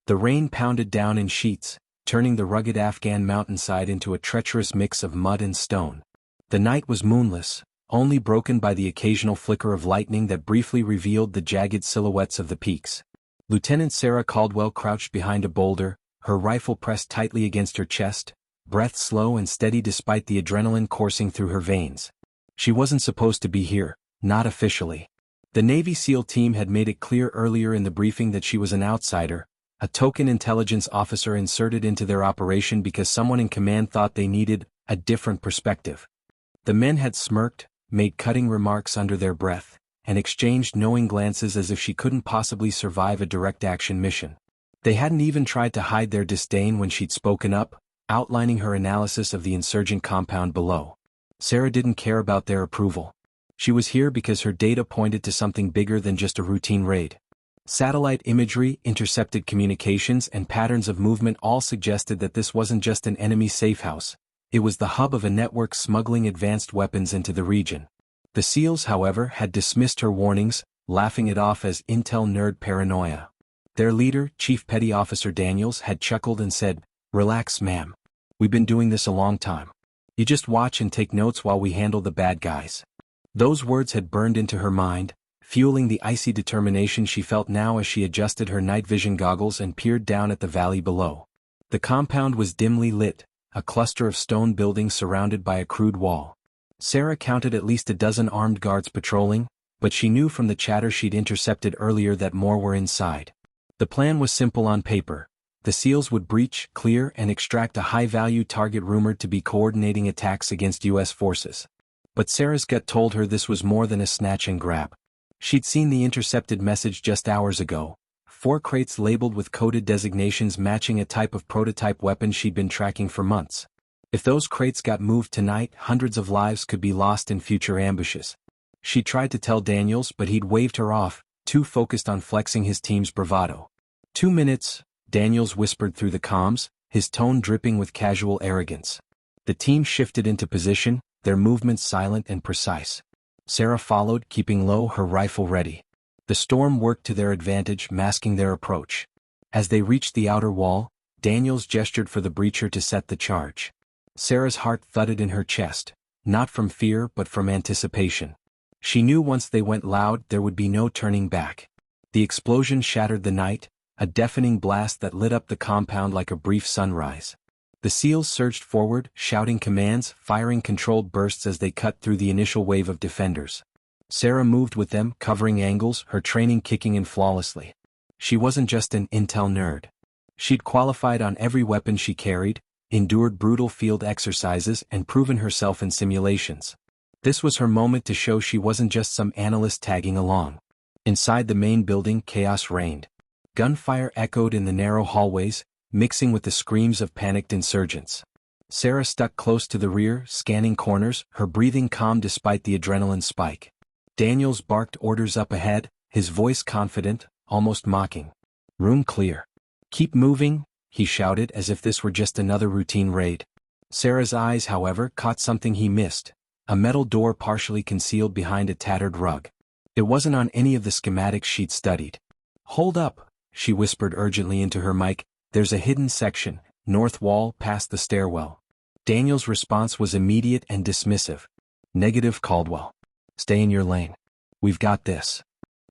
The rain pounded down in sheets, turning the rugged Afghan mountainside into a treacherous mix of mud and stone. The night was moonless, only broken by the occasional flicker of lightning that briefly revealed the jagged silhouettes of the peaks. Lieutenant Sarah Caldwell crouched behind a boulder, her rifle pressed tightly against her chest, breath slow and steady despite the adrenaline coursing through her veins. She wasn't supposed to be here, not officially. The Navy SEAL team had made it clear earlier in the briefing that she was an outsider, a token intelligence officer inserted into their operation because someone in command thought they needed a different perspective. The men had smirked, made cutting remarks under their breath, and exchanged knowing glances as if she couldn't possibly survive a direct-action mission. They hadn't even tried to hide their disdain when she'd spoken up, outlining her analysis of the insurgent compound below. Sarah didn't care about their approval. She was here because her data pointed to something bigger than just a routine raid. Satellite imagery, intercepted communications, and patterns of movement all suggested that this wasn't just an enemy safehouse. It was the hub of a network smuggling advanced weapons into the region. The SEALs, however, had dismissed her warnings, laughing it off as intel nerd paranoia. Their leader, Chief Petty Officer Daniels, had chuckled and said, "Relax, ma'am. We've been doing this a long time. You just watch and take notes while we handle the bad guys." Those words had burned into her mind, fueling the icy determination she felt now as she adjusted her night vision goggles and peered down at the valley below. The compound was dimly lit, a cluster of stone buildings surrounded by a crude wall. Sarah counted at least a dozen armed guards patrolling, but she knew from the chatter she'd intercepted earlier that more were inside. The plan was simple on paper. The SEALs would breach, clear, and extract a high-value target rumored to be coordinating attacks against U.S. forces. But Sarah's gut told her this was more than a snatch and grab. She'd seen the intercepted message just hours ago. 4 crates labeled with coded designations matching a type of prototype weapon she'd been tracking for months. If those crates got moved tonight, hundreds of lives could be lost in future ambushes. She tried to tell Daniels, but he'd waved her off, too focused on flexing his team's bravado. 2 minutes, Daniels whispered through the comms, his tone dripping with casual arrogance. The team shifted into position, their movements silent and precise. Sarah followed, keeping low, her rifle ready. The storm worked to their advantage, masking their approach. As they reached the outer wall, Daniels gestured for the breacher to set the charge. Sarah's heart thudded in her chest, not from fear but from anticipation. She knew once they went loud there would be no turning back. The explosion shattered the night, a deafening blast that lit up the compound like a brief sunrise. The SEALs surged forward, shouting commands, firing controlled bursts as they cut through the initial wave of defenders. Sarah moved with them, covering angles, her training kicking in flawlessly. She wasn't just an intel nerd. She'd qualified on every weapon she carried, endured brutal field exercises, and proven herself in simulations. This was her moment to show she wasn't just some analyst tagging along. Inside the main building, chaos reigned. Gunfire echoed in the narrow hallways, mixing with the screams of panicked insurgents. Sarah stuck close to the rear, scanning corners, her breathing calm despite the adrenaline spike. Daniels barked orders up ahead, his voice confident, almost mocking. "Room clear. Keep moving," he shouted as if this were just another routine raid. Sarah's eyes, however, caught something he missed, a metal door partially concealed behind a tattered rug. It wasn't on any of the schematics she'd studied. "Hold up," she whispered urgently into her mic, "there's a hidden section, north wall past the stairwell." Daniel's response was immediate and dismissive. "Negative, Caldwell. Stay in your lane. We've got this."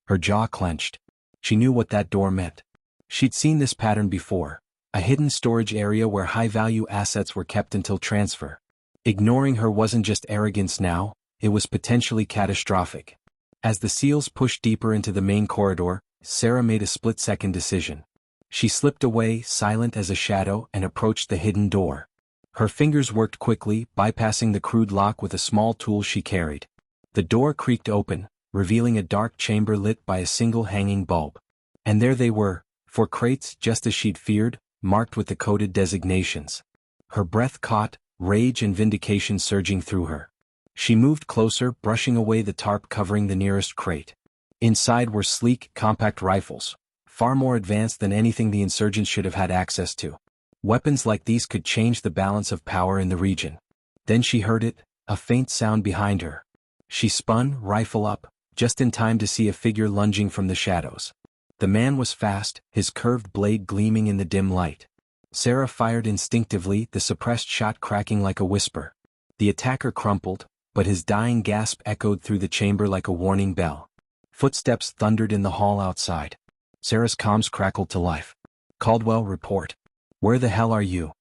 Her jaw clenched. She knew what that door meant. She'd seen this pattern before, a hidden storage area where high-value assets were kept until transfer. Ignoring her wasn't just arrogance now, it was potentially catastrophic. As the SEALs pushed deeper into the main corridor, Sarah made a split-second decision. She slipped away, silent as a shadow, and approached the hidden door. Her fingers worked quickly, bypassing the crude lock with a small tool she carried. The door creaked open, revealing a dark chamber lit by a single hanging bulb. And there they were, 4 crates, just as she'd feared, marked with the coded designations. Her breath caught, rage and vindication surging through her. She moved closer, brushing away the tarp covering the nearest crate. Inside were sleek, compact rifles, far more advanced than anything the insurgents should have had access to. Weapons like these could change the balance of power in the region. Then she heard it, a faint sound behind her. She spun, rifle up, just in time to see a figure lunging from the shadows. The man was fast, his curved blade gleaming in the dim light. Sarah fired instinctively, the suppressed shot cracking like a whisper. The attacker crumpled, but his dying gasp echoed through the chamber like a warning bell. Footsteps thundered in the hall outside. Sarah's comms crackled to life. "Caldwell, report. Where the hell are you?"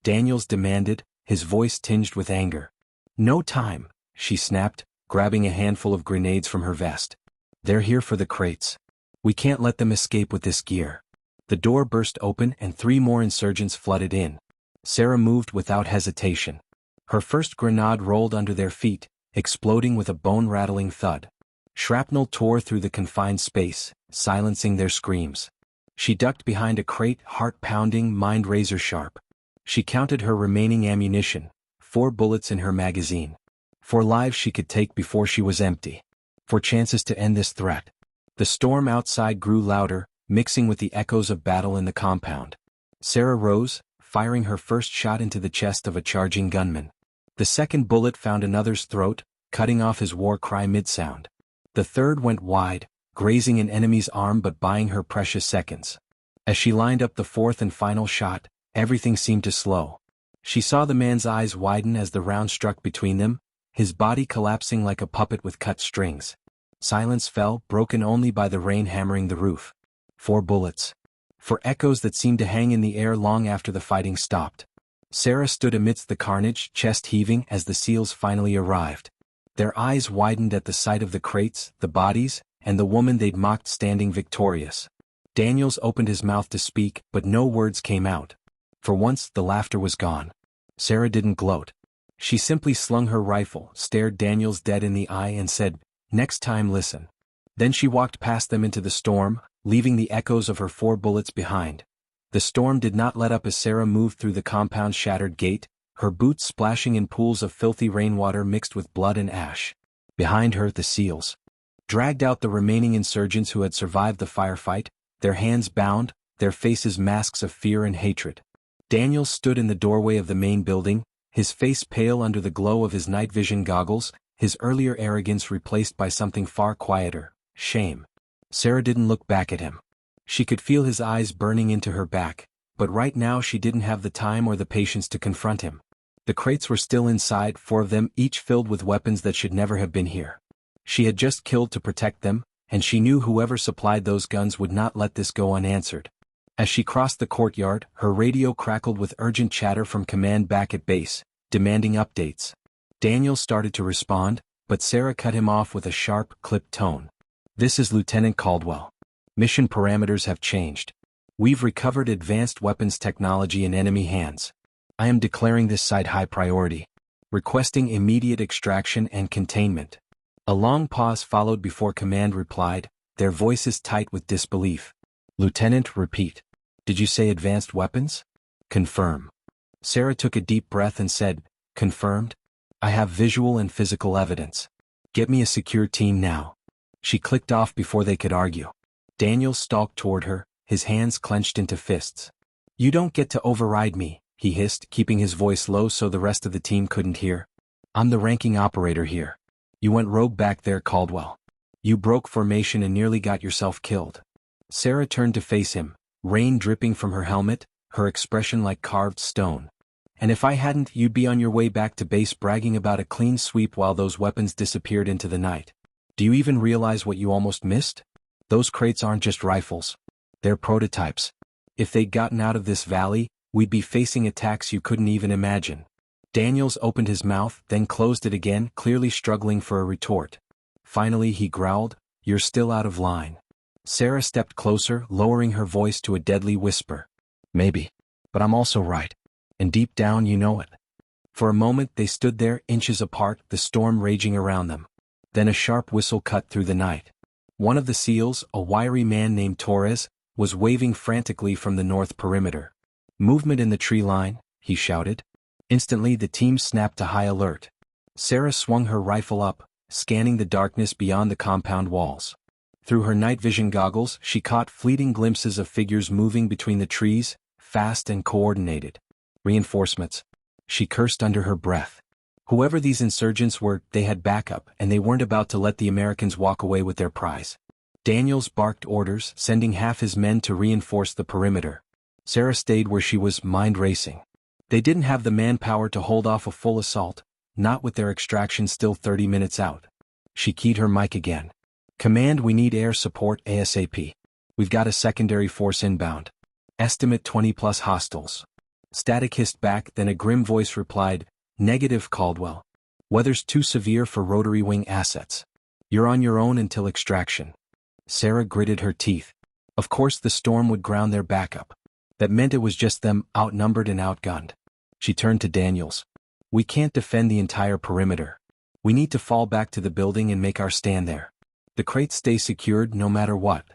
Daniels demanded, his voice tinged with anger. "No time," she snapped, grabbing a handful of grenades from her vest. "They're here for the crates. We can't let them escape with this gear." The door burst open and 3 more insurgents flooded in. Sarah moved without hesitation. Her first grenade rolled under their feet, exploding with a bone-rattling thud. Shrapnel tore through the confined space, silencing their screams. She ducked behind a crate, heart-pounding, mind razor-sharp. She counted her remaining ammunition, 4 bullets in her magazine. 4 lives she could take before she was empty. 4 chances to end this threat. The storm outside grew louder, mixing with the echoes of battle in the compound. Sarah rose, firing her first shot into the chest of a charging gunman. The second bullet found another's throat, cutting off his war cry mid-sound. The third went wide, grazing an enemy's arm but buying her precious seconds. As she lined up the 4th and final shot, everything seemed to slow. She saw the man's eyes widen as the round struck between them, his body collapsing like a puppet with cut strings. Silence fell, broken only by the rain hammering the roof. 4 bullets. 4 echoes that seemed to hang in the air long after the fighting stopped. Sarah stood amidst the carnage, chest heaving as the SEALs finally arrived. Their eyes widened at the sight of the crates, the bodies, and the woman they'd mocked standing victorious. Daniels opened his mouth to speak, but no words came out. For once, the laughter was gone. Sarah didn't gloat. She simply slung her rifle, stared Daniels dead in the eye and said, "Next time listen." Then she walked past them into the storm, leaving the echoes of her 4 bullets behind. The storm did not let up as Sarah moved through the compound's shattered gate, her boots splashing in pools of filthy rainwater mixed with blood and ash. Behind her, the SEALs dragged out the remaining insurgents who had survived the firefight, their hands bound, their faces masks of fear and hatred. Daniels stood in the doorway of the main building, his face pale under the glow of his night vision goggles, his earlier arrogance replaced by something far quieter, shame. Sarah didn't look back at him. She could feel his eyes burning into her back, but right now she didn't have the time or the patience to confront him. The crates were still inside, 4 of them, each filled with weapons that should never have been here. She had just killed to protect them, and she knew whoever supplied those guns would not let this go unanswered. As she crossed the courtyard, her radio crackled with urgent chatter from command back at base, demanding updates. Daniel started to respond, but Sarah cut him off with a sharp, clipped tone. "This is Lieutenant Caldwell. Mission parameters have changed. We've recovered advanced weapons technology in enemy hands. I am declaring this site high priority. Requesting immediate extraction and containment." A long pause followed before command replied, their voices tight with disbelief. "Lieutenant, repeat. Did you say advanced weapons?" "Confirm." Sarah took a deep breath and said, "Confirmed? I have visual and physical evidence. Get me a secure team now." She clicked off before they could argue. Daniel stalked toward her, his hands clenched into fists. "You don't get to override me," he hissed, keeping his voice low so the rest of the team couldn't hear. "I'm the ranking operator here. You went rogue back there, Caldwell. You broke formation and nearly got yourself killed." Sarah turned to face him, rain dripping from her helmet, her expression like carved stone. "And if I hadn't, you'd be on your way back to base bragging about a clean sweep while those weapons disappeared into the night. Do you even realize what you almost missed? Those crates aren't just rifles. They're prototypes. If they'd gotten out of this valley, we'd be facing attacks you couldn't even imagine." Daniels opened his mouth, then closed it again, clearly struggling for a retort. Finally he growled, "You're still out of line." Sarah stepped closer, lowering her voice to a deadly whisper. "Maybe. But I'm also right. And deep down you know it." For a moment they stood there, inches apart, the storm raging around them. Then a sharp whistle cut through the night. One of the SEALs, a wiry man named Torres, was waving frantically from the north perimeter. "Movement in the tree line," he shouted. Instantly the team snapped to high alert. Sarah swung her rifle up, scanning the darkness beyond the compound walls. Through her night vision goggles she caught fleeting glimpses of figures moving between the trees, fast and coordinated. "Reinforcements." She cursed under her breath. Whoever these insurgents were, they had backup, and they weren't about to let the Americans walk away with their prize. Daniels barked orders, sending half his men to reinforce the perimeter. Sarah stayed where she was, mind racing. They didn't have the manpower to hold off a full assault, not with their extraction still 30 minutes out. She keyed her mic again. "Command, we need air support ASAP. We've got a secondary force inbound. Estimate 20+ hostiles." Static hissed back, then a grim voice replied, "Negative, Caldwell. Weather's too severe for rotary wing assets. You're on your own until extraction." Sarah gritted her teeth. Of course the storm would ground their backup. That meant it was just them, outnumbered and outgunned. She turned to Daniels. "We can't defend the entire perimeter. We need to fall back to the building and make our stand there. The crates stay secured no matter what."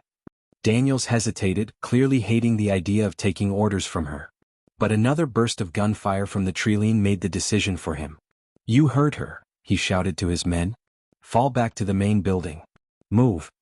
Daniels hesitated, clearly hating the idea of taking orders from her. But another burst of gunfire from the treeline made the decision for him. "You heard her," he shouted to his men. "Fall back to the main building. Move."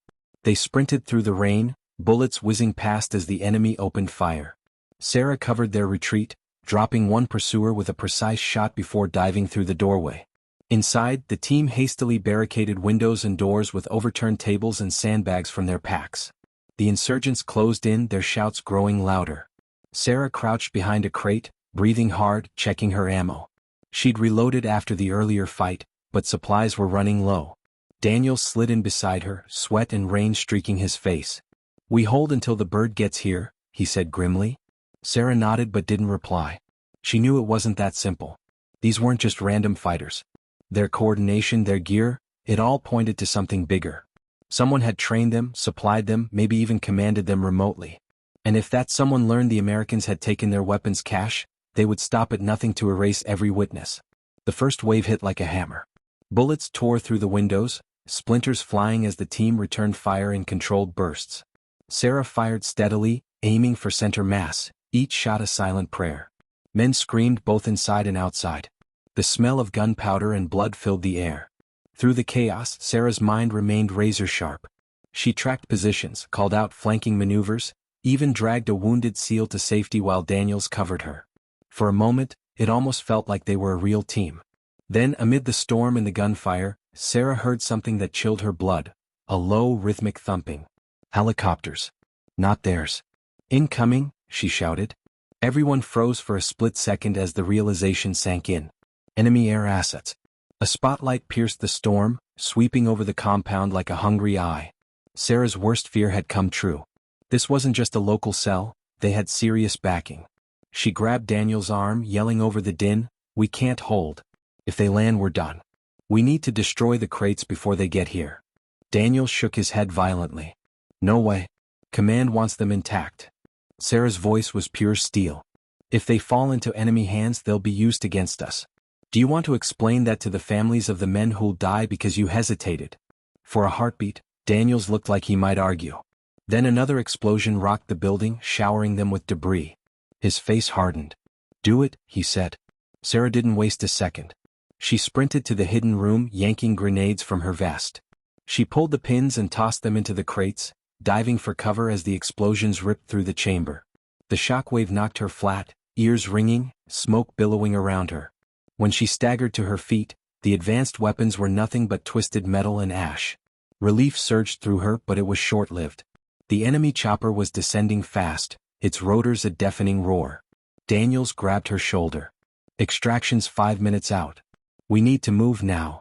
They sprinted through the rain, bullets whizzing past as the enemy opened fire. Sarah covered their retreat, dropping one pursuer with a precise shot before diving through the doorway. Inside, the team hastily barricaded windows and doors with overturned tables and sandbags from their packs. The insurgents closed in, their shouts growing louder. Sarah crouched behind a crate, breathing hard, checking her ammo. She'd reloaded after the earlier fight, but supplies were running low. Daniel slid in beside her, sweat and rain streaking his face. "We hold until the bird gets here," he said grimly. Sarah nodded but didn't reply. She knew it wasn't that simple. These weren't just random fighters. Their coordination, their gear, it all pointed to something bigger. Someone had trained them, supplied them, maybe even commanded them remotely. And if that someone learned the Americans had taken their weapons cache, they would stop at nothing to erase every witness. The first wave hit like a hammer. Bullets tore through the windows, splinters flying as the team returned fire in controlled bursts. Sarah fired steadily, aiming for center mass, each shot a silent prayer. Men screamed both inside and outside. The smell of gunpowder and blood filled the air. Through the chaos, Sarah's mind remained razor-sharp. She tracked positions, called out flanking maneuvers, even dragged a wounded SEAL to safety while Daniels covered her. For a moment, it almost felt like they were a real team. Then, amid the storm and the gunfire, Sarah heard something that chilled her blood, a low, rhythmic thumping. Helicopters. Not theirs. "Incoming," she shouted. Everyone froze for a split second as the realization sank in. Enemy air assets. A spotlight pierced the storm, sweeping over the compound like a hungry eye. Sarah's worst fear had come true. This wasn't just a local cell, they had serious backing. She grabbed Daniel's arm, yelling over the din, "We can't hold. If they land, we're done. We need to destroy the crates before they get here." Daniel shook his head violently. "No way. Command wants them intact." Sarah's voice was pure steel. "If they fall into enemy hands, they'll be used against us. Do you want to explain that to the families of the men who'll die because you hesitated?" For a heartbeat, Daniels looked like he might argue. Then another explosion rocked the building, showering them with debris. His face hardened. "Do it," he said. Sarah didn't waste a second. She sprinted to the hidden room, yanking grenades from her vest. She pulled the pins and tossed them into the crates, diving for cover as the explosions ripped through the chamber. The shockwave knocked her flat, ears ringing, smoke billowing around her. When she staggered to her feet, the advanced weapons were nothing but twisted metal and ash. Relief surged through her, but it was short-lived. The enemy chopper was descending fast, its rotors a deafening roar. Daniels grabbed her shoulder. "Extraction's 5 minutes out. We need to move now."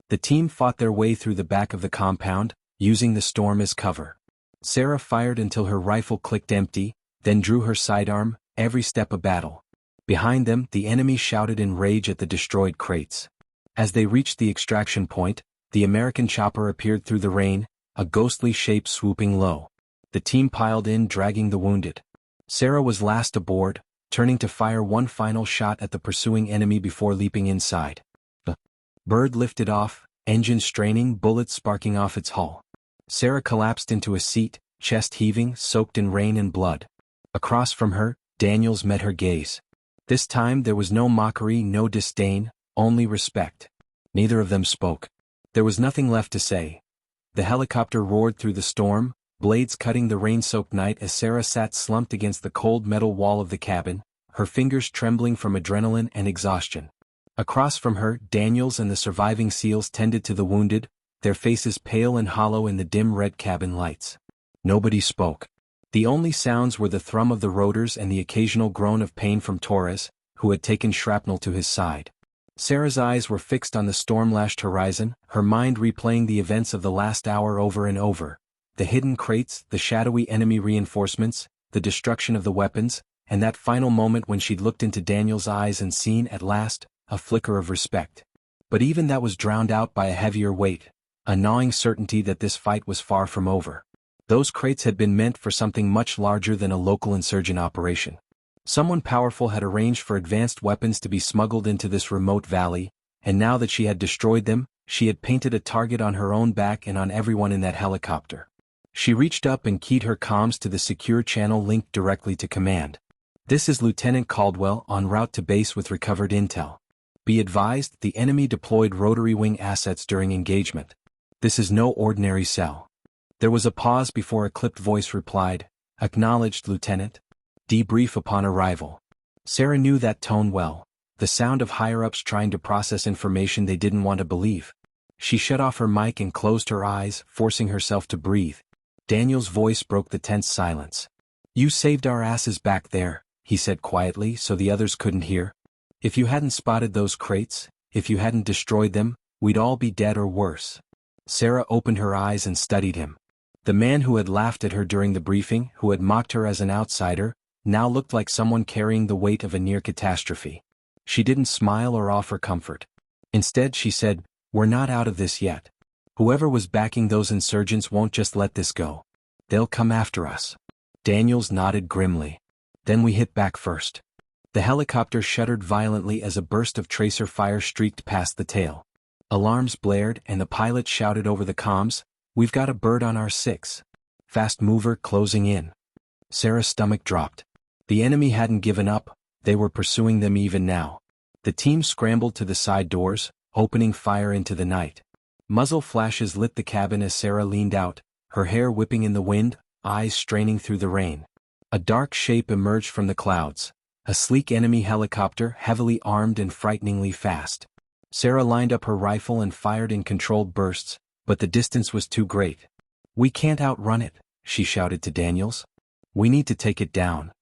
The team fought their way through the back of the compound, using the storm as cover. Sarah fired until her rifle clicked empty, then drew her sidearm, every step a battle. Behind them, the enemy shouted in rage at the destroyed crates. As they reached the extraction point, the American chopper appeared through the rain, a ghostly shape swooping low. The team piled in, dragging the wounded. Sarah was last aboard, turning to fire one final shot at the pursuing enemy before leaping inside. The bird lifted off, engine straining, bullets sparking off its hull. Sarah collapsed into a seat, chest heaving, soaked in rain and blood. Across from her, Daniels met her gaze. This time there was no mockery, no disdain, only respect. Neither of them spoke. There was nothing left to say. The helicopter roared through the storm, blades cutting the rain-soaked night as Sarah sat slumped against the cold metal wall of the cabin, her fingers trembling from adrenaline and exhaustion. Across from her, Daniels and the surviving SEALs tended to the wounded, their faces pale and hollow in the dim red cabin lights. Nobody spoke. The only sounds were the thrum of the rotors and the occasional groan of pain from Torres, who had taken shrapnel to his side. Sarah's eyes were fixed on the storm-lashed horizon, her mind replaying the events of the last hour over and over. The hidden crates, the shadowy enemy reinforcements, the destruction of the weapons, and that final moment when she'd looked into Daniel's eyes and seen, at last, a flicker of respect. But even that was drowned out by a heavier weight, a gnawing certainty that this fight was far from over. Those crates had been meant for something much larger than a local insurgent operation. Someone powerful had arranged for advanced weapons to be smuggled into this remote valley, and now that she had destroyed them, she had painted a target on her own back and on everyone in that helicopter. She reached up and keyed her comms to the secure channel linked directly to command. "This is Lieutenant Caldwell en route to base with recovered intel. Be advised, the enemy deployed rotary wing assets during engagement. This is no ordinary cell." There was a pause before a clipped voice replied, "Acknowledged, Lieutenant. Debrief upon arrival." Sarah knew that tone well, the sound of higher-ups trying to process information they didn't want to believe. She shut off her mic and closed her eyes, forcing herself to breathe. Daniel's voice broke the tense silence. "You saved our asses back there," he said quietly so the others couldn't hear. "If you hadn't spotted those crates, if you hadn't destroyed them, we'd all be dead or worse." Sarah opened her eyes and studied him. The man who had laughed at her during the briefing, who had mocked her as an outsider, now looked like someone carrying the weight of a near catastrophe. She didn't smile or offer comfort. Instead she said, "We're not out of this yet. Whoever was backing those insurgents won't just let this go. They'll come after us." Daniels nodded grimly. "Then we hit back first." The helicopter shuddered violently as a burst of tracer fire streaked past the tail. Alarms blared and the pilot shouted over the comms, "We've got a bird on our 6. Fast mover closing in." Sarah's stomach dropped. The enemy hadn't given up, they were pursuing them even now. The team scrambled to the side doors, opening fire into the night. Muzzle flashes lit the cabin as Sarah leaned out, her hair whipping in the wind, eyes straining through the rain. A dark shape emerged from the clouds, a sleek enemy helicopter heavily armed and frighteningly fast. Sarah lined up her rifle and fired in controlled bursts, but the distance was too great. "We can't outrun it," she shouted to Daniels. "We need to take it down."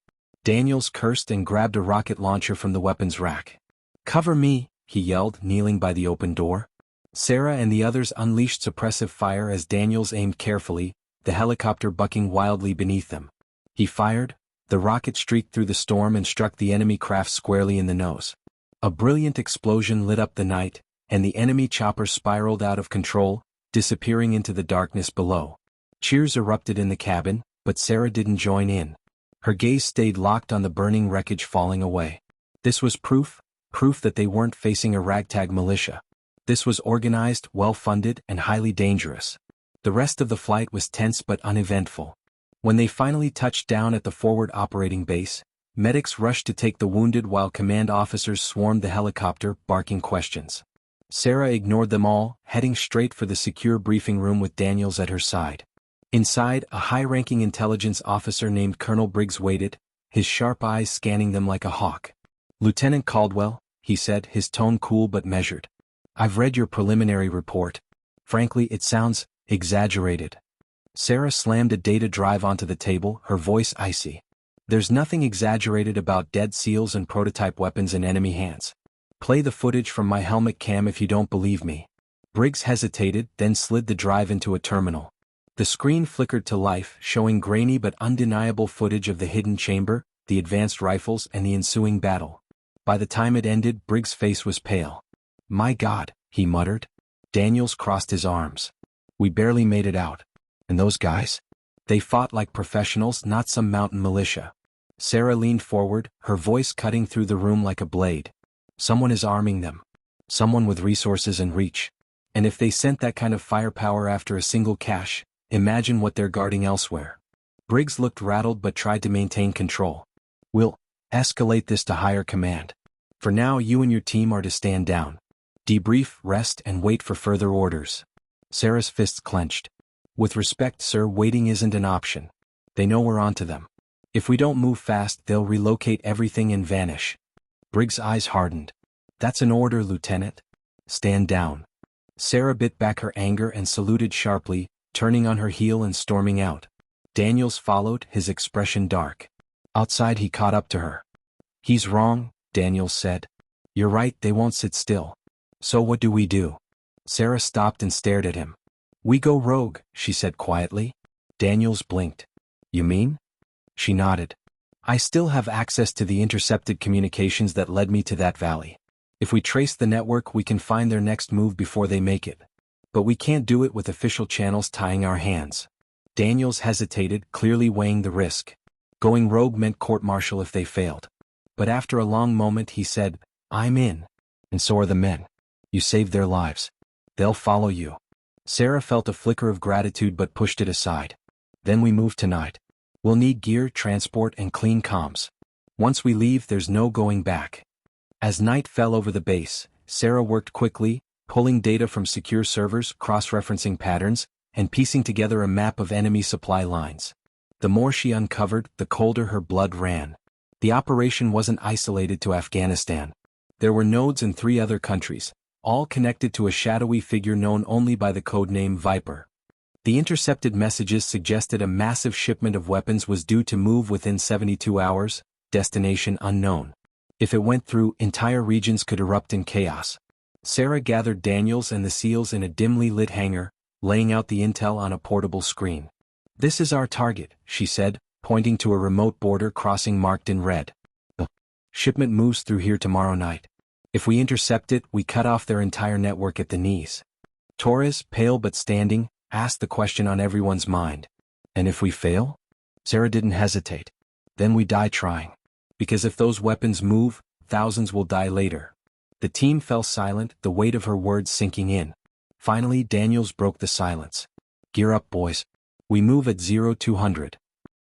Daniels cursed and grabbed a rocket launcher from the weapons rack. "Cover me," he yelled, kneeling by the open door. Sarah and the others unleashed suppressive fire as Daniels aimed carefully, the helicopter bucking wildly beneath them. He fired, the rocket streaked through the storm and struck the enemy craft squarely in the nose. A brilliant explosion lit up the night, and the enemy chopper spiraled out of control, disappearing into the darkness below. Cheers erupted in the cabin, but Sarah didn't join in. Her gaze stayed locked on the burning wreckage falling away. This was proof that they weren't facing a ragtag militia. This was organized, well-funded, and highly dangerous. The rest of the flight was tense but uneventful. When they finally touched down at the forward operating base, medics rushed to take the wounded while command officers swarmed the helicopter, barking questions. Sarah ignored them all, heading straight for the secure briefing room with Daniels at her side. Inside, a high-ranking intelligence officer named Colonel Briggs waited, his sharp eyes scanning them like a hawk. "Lieutenant Caldwell," he said, his tone cool but measured. "I've read your preliminary report. Frankly, it sounds exaggerated." Sarah slammed a data drive onto the table, her voice icy. "There's nothing exaggerated about dead SEALs and prototype weapons in enemy hands. Play the footage from my helmet cam if you don't believe me." Briggs hesitated, then slid the drive into a terminal. The screen flickered to life, showing grainy but undeniable footage of the hidden chamber, the advanced rifles, and the ensuing battle. By the time it ended, Briggs' face was pale. "My God," he muttered. Daniels crossed his arms. "We barely made it out. And those guys? They fought like professionals, not some mountain militia." Sarah leaned forward, her voice cutting through the room like a blade. "Someone is arming them. Someone with resources and reach. And if they sent that kind of firepower after a single cache, imagine what they're guarding elsewhere." Briggs looked rattled but tried to maintain control. "We'll escalate this to higher command. For now, you and your team are to stand down. Debrief, rest, and wait for further orders." Sarah's fists clenched. "With respect, sir, waiting isn't an option. They know we're onto them. If we don't move fast, they'll relocate everything and vanish." Briggs' eyes hardened. "That's an order, Lieutenant. Stand down." Sarah bit back her anger and saluted sharply, turning on her heel and storming out. Daniels followed, his expression dark. Outside he caught up to her. "He's wrong," Daniels said. "You're right, they won't sit still." "So what do we do?" Sarah stopped and stared at him. "We go rogue," she said quietly. Daniels blinked. "You mean?" She nodded. "I still have access to the intercepted communications that led me to that valley. If we trace the network, we can find their next move before they make it. But we can't do it with official channels tying our hands." Daniels hesitated, clearly weighing the risk. Going rogue meant court-martial if they failed. But after a long moment he said, "I'm in. And so are the men. You saved their lives. They'll follow you." Sarah felt a flicker of gratitude but pushed it aside. "Then we move tonight. We'll need gear, transport, and clean comms. Once we leave, there's no going back." As night fell over the base, Sarah worked quickly, pulling data from secure servers, cross-referencing patterns, and piecing together a map of enemy supply lines. The more she uncovered, the colder her blood ran. The operation wasn't isolated to Afghanistan. There were nodes in 3 other countries, all connected to a shadowy figure known only by the codename Viper. The intercepted messages suggested a massive shipment of weapons was due to move within 72 hours, destination unknown. If it went through, entire regions could erupt in chaos. Sarah gathered Daniels and the SEALs in a dimly lit hangar, laying out the intel on a portable screen. "This is our target," she said, pointing to a remote border crossing marked in red. "The shipment moves through here tomorrow night. If we intercept it, we cut off their entire network at the knees." Torres, pale but standing, asked the question on everyone's mind. "And if we fail?" Sarah didn't hesitate. "Then we die trying. Because if those weapons move, thousands will die later." The team fell silent, the weight of her words sinking in. Finally Daniels broke the silence. "Gear up, boys. We move at 0200.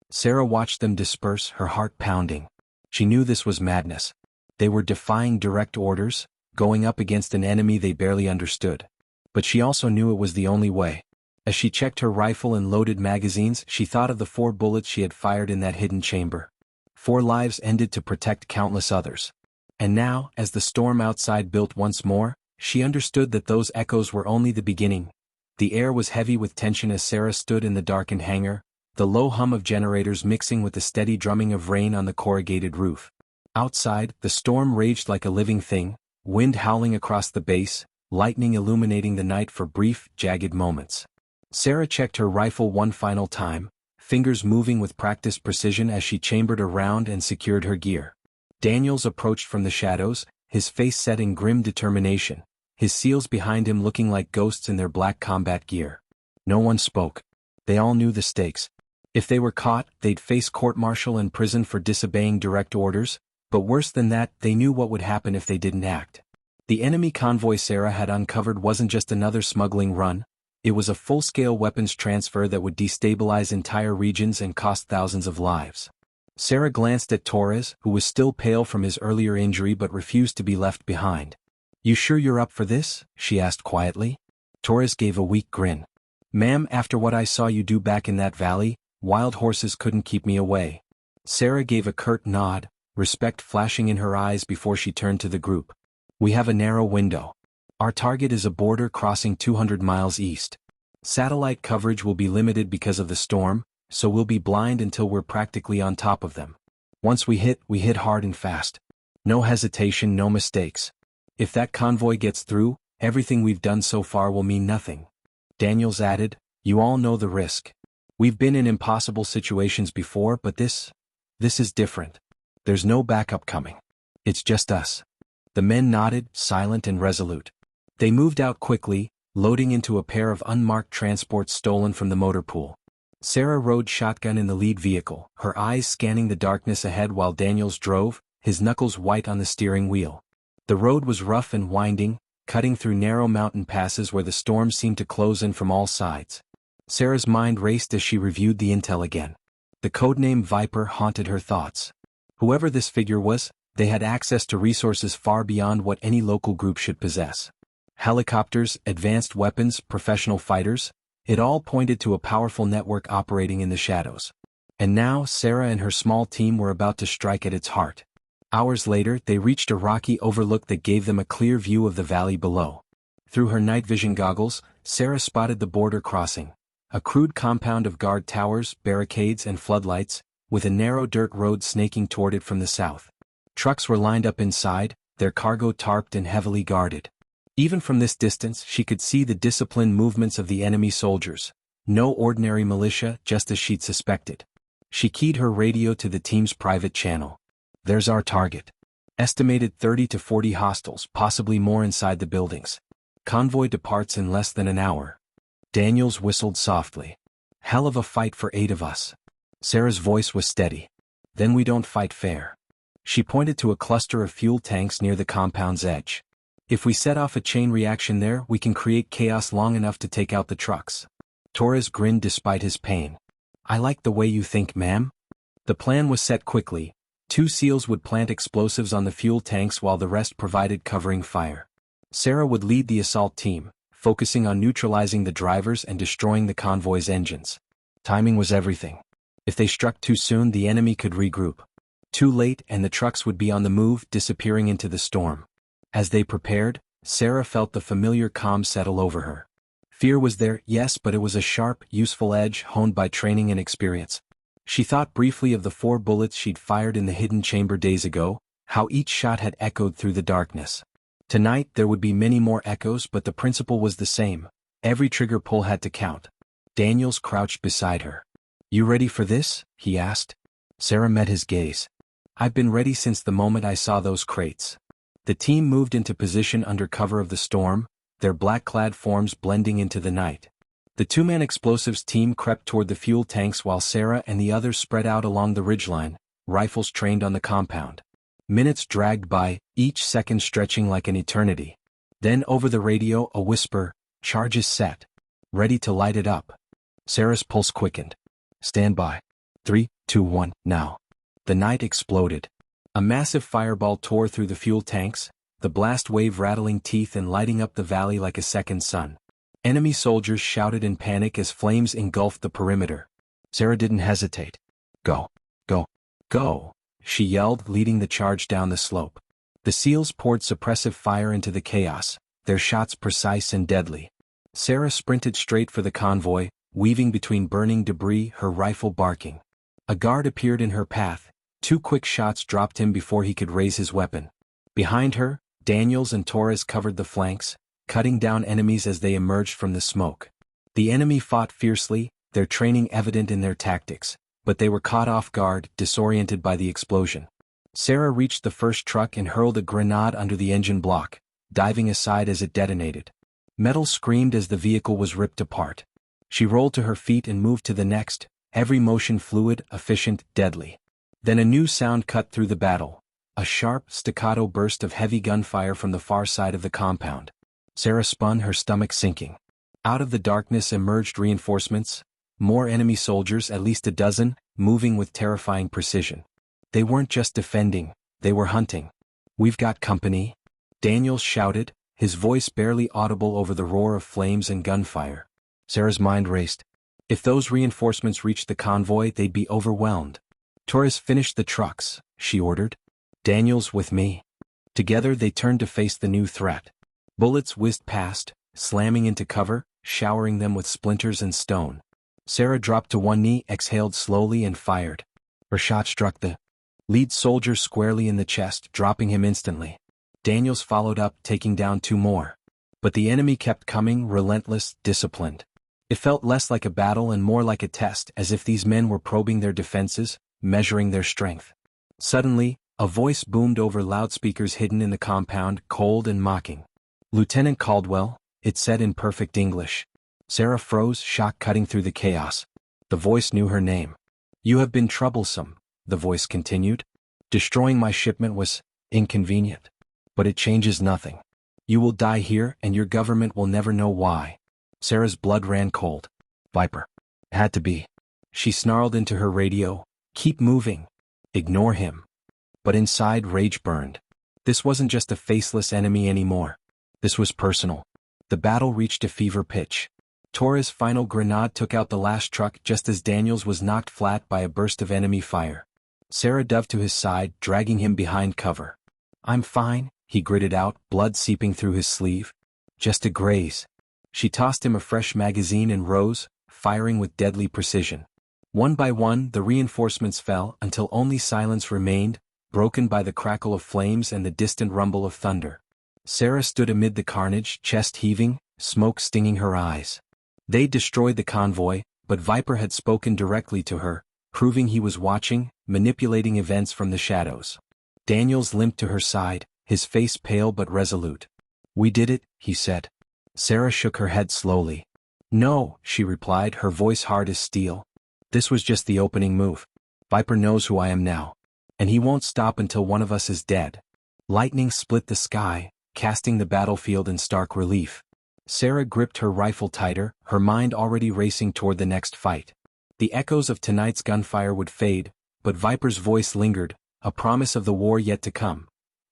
Sarah watched them disperse, her heart pounding. She knew this was madness. They were defying direct orders, going up against an enemy they barely understood. But she also knew it was the only way. As she checked her rifle and loaded magazines, she thought of the 4 bullets she had fired in that hidden chamber. 4 lives ended to protect countless others. And now, as the storm outside built once more, she understood that those echoes were only the beginning. The air was heavy with tension as Sarah stood in the darkened hangar, the low hum of generators mixing with the steady drumming of rain on the corrugated roof. Outside, the storm raged like a living thing, wind howling across the base, lightning illuminating the night for brief, jagged moments. Sarah checked her rifle one final time, fingers moving with practiced precision as she chambered a round and secured her gear. Daniels approached from the shadows, his face set in grim determination, his SEALs behind him looking like ghosts in their black combat gear. No one spoke. They all knew the stakes. If they were caught, they'd face court-martial and prison for disobeying direct orders, but worse than that, they knew what would happen if they didn't act. The enemy convoy Sarah had uncovered wasn't just another smuggling run. It was a full-scale weapons transfer that would destabilize entire regions and cost thousands of lives. Sarah glanced at Torres, who was still pale from his earlier injury but refused to be left behind. "You sure you're up for this?" she asked quietly. Torres gave a weak grin. "Ma'am, after what I saw you do back in that valley, wild horses couldn't keep me away." Sarah gave a curt nod, respect flashing in her eyes before she turned to the group. "We have a narrow window. Our target is a border crossing 200 miles east. Satellite coverage will be limited because of the storm, so we'll be blind until we're practically on top of them. Once we hit hard and fast. No hesitation, no mistakes. If that convoy gets through, everything we've done so far will mean nothing." Daniels added, "You all know the risk. We've been in impossible situations before, but this is different. There's no backup coming. It's just us." The men nodded, silent and resolute. They moved out quickly, loading into a pair of unmarked transports stolen from the motor pool. Sarah rode shotgun in the lead vehicle, her eyes scanning the darkness ahead while Daniels drove, his knuckles white on the steering wheel. The road was rough and winding, cutting through narrow mountain passes where the storm seemed to close in from all sides. Sarah's mind raced as she reviewed the intel again. The codename Viper haunted her thoughts. Whoever this figure was, they had access to resources far beyond what any local group should possess. Helicopters, advanced weapons, professional fighters, it all pointed to a powerful network operating in the shadows. And now Sarah and her small team were about to strike at its heart. Hours later, they reached a rocky overlook that gave them a clear view of the valley below. Through her night vision goggles, Sarah spotted the border crossing. A crude compound of guard towers, barricades and floodlights, with a narrow dirt road snaking toward it from the south. Trucks were lined up inside, their cargo tarped and heavily guarded. Even from this distance she could see the disciplined movements of the enemy soldiers. No ordinary militia, just as she'd suspected. She keyed her radio to the team's private channel. There's our target. Estimated 30 to 40 hostiles, possibly more inside the buildings. Convoy departs in less than an hour. Daniels whistled softly. Hell of a fight for 8 of us. Sarah's voice was steady. Then we don't fight fair. She pointed to a cluster of fuel tanks near the compound's edge. If we set off a chain reaction there, we can create chaos long enough to take out the trucks. Torres grinned despite his pain. I like the way you think, ma'am. The plan was set quickly. 2 SEALs would plant explosives on the fuel tanks while the rest provided covering fire. Sarah would lead the assault team, focusing on neutralizing the drivers and destroying the convoy's engines. Timing was everything. If they struck too soon, the enemy could regroup. Too late, and the trucks would be on the move, disappearing into the storm. As they prepared, Sarah felt the familiar calm settle over her. Fear was there, yes, but it was a sharp, useful edge honed by training and experience. She thought briefly of the 4 bullets she'd fired in the hidden chamber days ago, how each shot had echoed through the darkness. Tonight there would be many more echoes, but the principle was the same. Every trigger pull had to count. Daniels crouched beside her. You ready for this? He asked. Sarah met his gaze. I've been ready since the moment I saw those crates. The team moved into position under cover of the storm, their black-clad forms blending into the night. The 2-man explosives team crept toward the fuel tanks while Sarah and the others spread out along the ridgeline, rifles trained on the compound. Minutes dragged by, each second stretching like an eternity. Then over the radio a whisper, charges set. Ready to light it up. Sarah's pulse quickened. Stand by. 3, 2, 1, now. The night exploded. A massive fireball tore through the fuel tanks, the blast wave rattling teeth and lighting up the valley like a second sun. Enemy soldiers shouted in panic as flames engulfed the perimeter. Sarah didn't hesitate. Go. Go. Go, she yelled, leading the charge down the slope. The SEALs poured suppressive fire into the chaos, their shots precise and deadly. Sarah sprinted straight for the convoy, weaving between burning debris, her rifle barking. A guard appeared in her path. 2 quick shots dropped him before he could raise his weapon. Behind her, Daniels and Torres covered the flanks, cutting down enemies as they emerged from the smoke. The enemy fought fiercely, their training evident in their tactics, but they were caught off guard, disoriented by the explosion. Sarah reached the first truck and hurled a grenade under the engine block, diving aside as it detonated. Metal screamed as the vehicle was ripped apart. She rolled to her feet and moved to the next, every motion fluid, efficient, deadly. Then a new sound cut through the battle. A sharp, staccato burst of heavy gunfire from the far side of the compound. Sarah spun, her stomach sinking. Out of the darkness emerged reinforcements, more enemy soldiers, at least a dozen, moving with terrifying precision. They weren't just defending, they were hunting. We've got company, Daniels shouted, his voice barely audible over the roar of flames and gunfire. Sarah's mind raced. If those reinforcements reached the convoy, they'd be overwhelmed. Torres, finish the trucks, she ordered. Daniels with me. Together they turned to face the new threat. Bullets whizzed past, slamming into cover, showering them with splinters and stone. Sarah dropped to one knee, exhaled slowly and fired. Her shot struck the lead soldier squarely in the chest, dropping him instantly. Daniels followed up, taking down 2 more. But the enemy kept coming, relentless, disciplined. It felt less like a battle and more like a test, as if these men were probing their defenses, measuring their strength. Suddenly, a voice boomed over loudspeakers hidden in the compound, cold and mocking. Lieutenant Caldwell, it said in perfect English. Sarah froze, shock cutting through the chaos. The voice knew her name. You have been troublesome, the voice continued. Destroying my shipment was inconvenient. But it changes nothing. You will die here, and your government will never know why. Sarah's blood ran cold. Viper. Had to be. She snarled into her radio. Keep moving. Ignore him. But inside, rage burned. This wasn't just a faceless enemy anymore. This was personal. The battle reached a fever pitch. Torres' final grenade took out the last truck just as Daniels was knocked flat by a burst of enemy fire. Sarah dove to his side, dragging him behind cover. I'm fine, he gritted out, blood seeping through his sleeve. Just a graze. She tossed him a fresh magazine and rose, firing with deadly precision. One by one the reinforcements fell until only silence remained, broken by the crackle of flames and the distant rumble of thunder. Sarah stood amid the carnage, chest heaving, smoke stinging her eyes. They destroyed the convoy, but Viper had spoken directly to her, proving he was watching, manipulating events from the shadows. Daniels limped to her side, his face pale but resolute. "We did it," he said. Sarah shook her head slowly. "No," she replied, her voice hard as steel. "This was just the opening move. Viper knows who I am now. And he won't stop until one of us is dead." Lightning split the sky, casting the battlefield in stark relief. Sarah gripped her rifle tighter, her mind already racing toward the next fight. The echoes of tonight's gunfire would fade, but Viper's voice lingered, a promise of the war yet to come.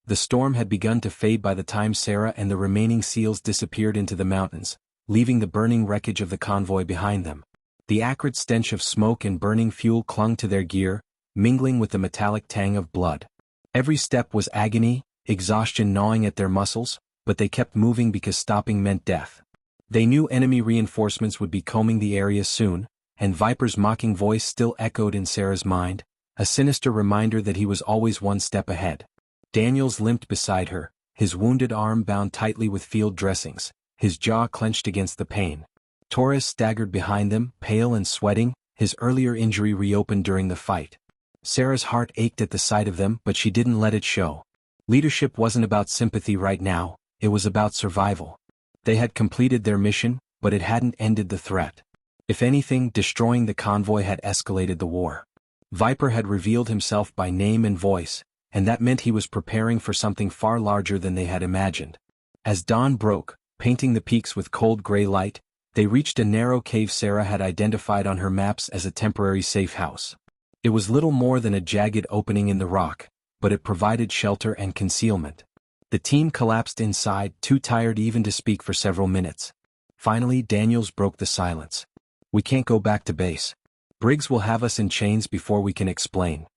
The storm had begun to fade by the time Sarah and the remaining SEALs disappeared into the mountains, leaving the burning wreckage of the convoy behind them. The acrid stench of smoke and burning fuel clung to their gear, mingling with the metallic tang of blood. Every step was agony, exhaustion gnawing at their muscles, but they kept moving because stopping meant death. They knew enemy reinforcements would be combing the area soon, and Viper's mocking voice still echoed in Sarah's mind, a sinister reminder that he was always one step ahead. Daniels limped beside her, his wounded arm bound tightly with field dressings, his jaw clenched against the pain. Torres staggered behind them, pale and sweating, his earlier injury reopened during the fight. Sarah's heart ached at the sight of them, but she didn't let it show. Leadership wasn't about sympathy right now, it was about survival. They had completed their mission, but it hadn't ended the threat. If anything, destroying the convoy had escalated the war. Viper had revealed himself by name and voice, and that meant he was preparing for something far larger than they had imagined. As dawn broke, painting the peaks with cold gray light, they reached a narrow cave Sarah had identified on her maps as a temporary safe house. It was little more than a jagged opening in the rock, but it provided shelter and concealment. The team collapsed inside, too tired even to speak for several minutes. Finally, Daniels broke the silence. "We can't go back to base. Briggs will have us in chains before we can explain."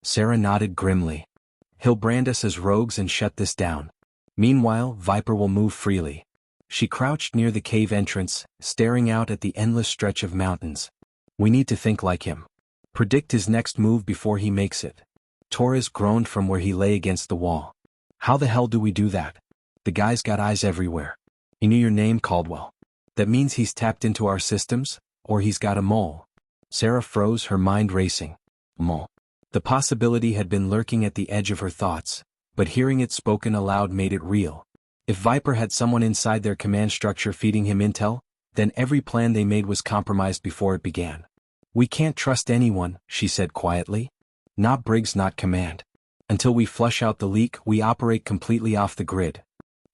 Sarah nodded grimly. "He'll brand us as rogues and shut this down. Meanwhile, Viper will move freely." She crouched near the cave entrance, staring out at the endless stretch of mountains. "We need to think like him. Predict his next move before he makes it." Torres groaned from where he lay against the wall. "How the hell do we do that? The guy's got eyes everywhere. He knew your name, Caldwell. That means he's tapped into our systems, or he's got a mole." Sarah froze, her mind racing. Mole. The possibility had been lurking at the edge of her thoughts, but hearing it spoken aloud made it real. If Viper had someone inside their command structure feeding him intel, then every plan they made was compromised before it began. "We can't trust anyone," she said quietly. "Not Briggs, not command. Until we flush out the leak, we operate completely off the grid."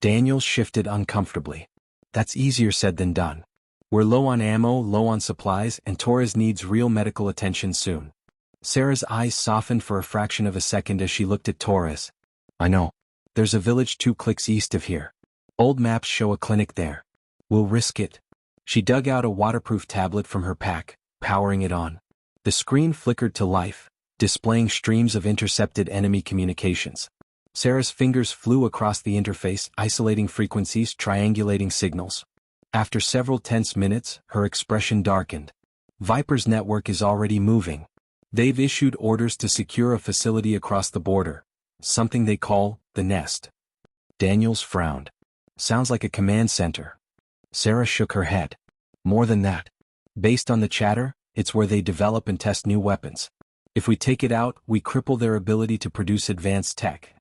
Daniels shifted uncomfortably. "That's easier said than done. We're low on ammo, low on supplies, and Torres needs real medical attention soon." Sarah's eyes softened for a fraction of a second as she looked at Torres. "I know. There's a village 2 clicks east of here. Old maps show a clinic there. We'll risk it." She dug out a waterproof tablet from her pack, powering it on. The screen flickered to life, displaying streams of intercepted enemy communications. Sarah's fingers flew across the interface, isolating frequencies, triangulating signals. After several tense minutes, her expression darkened. "Viper's network is already moving. They've issued orders to secure a facility across the border, something they call the Nest." Daniels frowned. "Sounds like a command center." Sarah shook her head. "More than that. Based on the chatter, it's where they develop and test new weapons. If we take it out, we cripple their ability to produce advanced tech."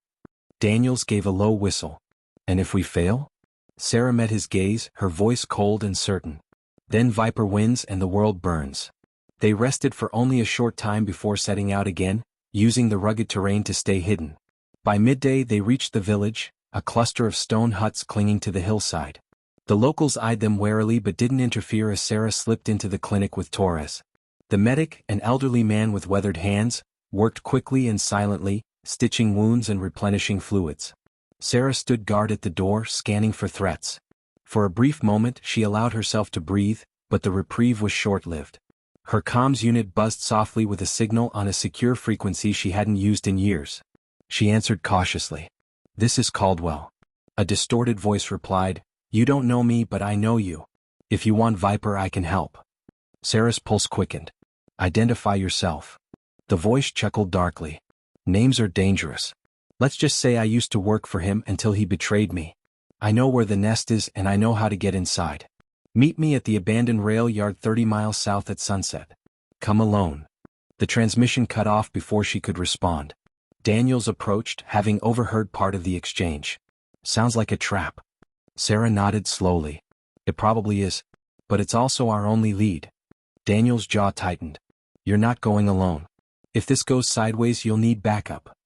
Daniels gave a low whistle. "And if we fail?" Sarah met his gaze, her voice cold and certain. "Then Viper wins and the world burns." They rested for only a short time before setting out again, using the rugged terrain to stay hidden. By midday they reached the village, a cluster of stone huts clinging to the hillside. The locals eyed them warily but didn't interfere as Sarah slipped into the clinic with Torres. The medic, an elderly man with weathered hands, worked quickly and silently, stitching wounds and replenishing fluids. Sarah stood guard at the door, scanning for threats. For a brief moment she allowed herself to breathe, but the reprieve was short-lived. Her comms unit buzzed softly with a signal on a secure frequency she hadn't used in years. She answered cautiously. "This is Caldwell." A distorted voice replied, You don't know me, but I know you. If you want Viper, I can help. Sarah's pulse quickened. Identify yourself. The voice chuckled darkly. Names are dangerous. Let's just say I used to work for him until he betrayed me. I know where the nest is and I know how to get inside. Meet me at the abandoned rail yard 30 miles south at sunset. Come alone. The transmission cut off before she could respond. Daniels approached, having overheard part of the exchange. Sounds like a trap. Sarah nodded slowly. It probably is. But it's also our only lead. Daniels' jaw tightened. You're not going alone. If this goes sideways, you'll need backup.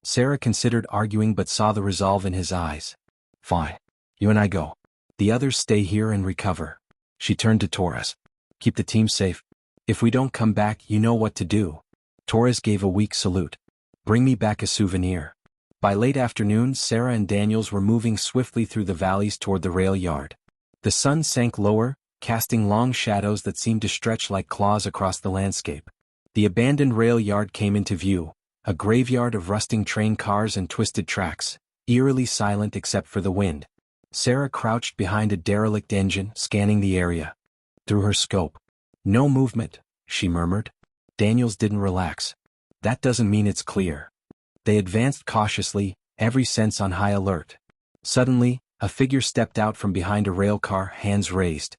Sarah considered arguing but saw the resolve in his eyes. Fine. You and I go. The others stay here and recover. She turned to Torres. Keep the team safe. If we don't come back, you know what to do. Torres gave a weak salute. Bring me back a souvenir. By late afternoon, Sarah and Daniels were moving swiftly through the valleys toward the rail yard. The sun sank lower, casting long shadows that seemed to stretch like claws across the landscape. The abandoned rail yard came into view, a graveyard of rusting train cars and twisted tracks, eerily silent except for the wind. Sarah crouched behind a derelict engine, scanning the area. Through her scope. No movement, she murmured. Daniels didn't relax. That doesn't mean it's clear. They advanced cautiously, every sense on high alert. Suddenly, a figure stepped out from behind a rail car, hands raised.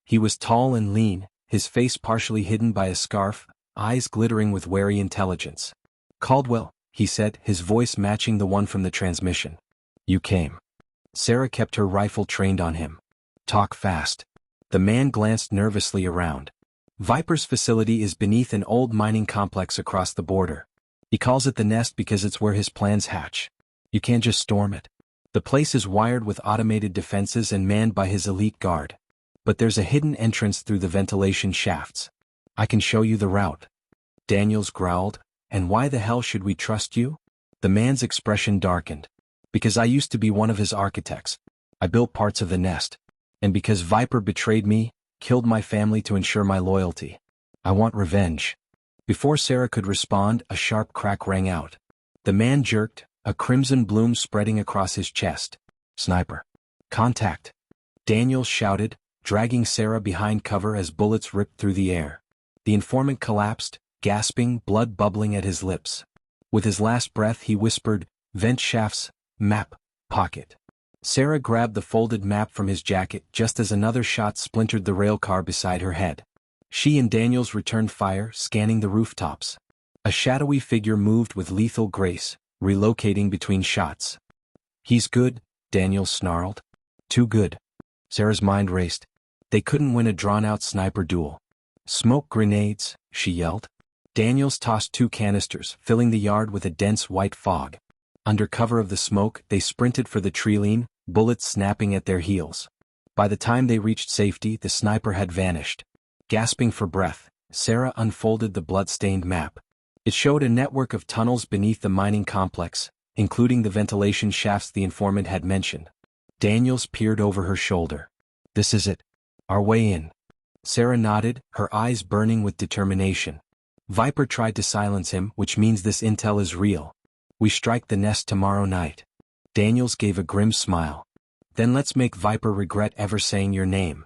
He was tall and lean, his face partially hidden by a scarf, eyes glittering with wary intelligence. Caldwell, he said, his voice matching the one from the transmission. You came. Sarah kept her rifle trained on him. Talk fast. The man glanced nervously around. Viper's facility is beneath an old mining complex across the border. He calls it the nest because it's where his plans hatch. You can't just storm it. The place is wired with automated defenses and manned by his elite guard. But there's a hidden entrance through the ventilation shafts. I can show you the route. Daniels growled. And why the hell should we trust you? The man's expression darkened. Because I used to be one of his architects. I built parts of the nest. And because Viper betrayed me, killed my family to ensure my loyalty. I want revenge. Before Sarah could respond, a sharp crack rang out. The man jerked, a crimson bloom spreading across his chest. Sniper. Contact. Daniels shouted, dragging Sarah behind cover as bullets ripped through the air. The informant collapsed, gasping, blood bubbling at his lips. With his last breath he whispered, vent shafts, map, pocket. Sarah grabbed the folded map from his jacket just as another shot splintered the rail car beside her head. She and Daniels returned fire, scanning the rooftops. A shadowy figure moved with lethal grace, relocating between shots. He's good, Daniels snarled. Too good. Sarah's mind raced. They couldn't win a drawn-out sniper duel. Smoke grenades, she yelled. Daniels tossed 2 canisters, filling the yard with a dense white fog. Under cover of the smoke, they sprinted for the treeline, bullets snapping at their heels. By the time they reached safety, the sniper had vanished. Gasping for breath, Sarah unfolded the blood-stained map. It showed a network of tunnels beneath the mining complex, including the ventilation shafts the informant had mentioned. Daniels peered over her shoulder. This is it. Our way in. Sarah nodded, her eyes burning with determination. Viper tried to silence him, which means this intel is real. We strike the nest tomorrow night. Daniels gave a grim smile. Then let's make Viper regret ever saying your name.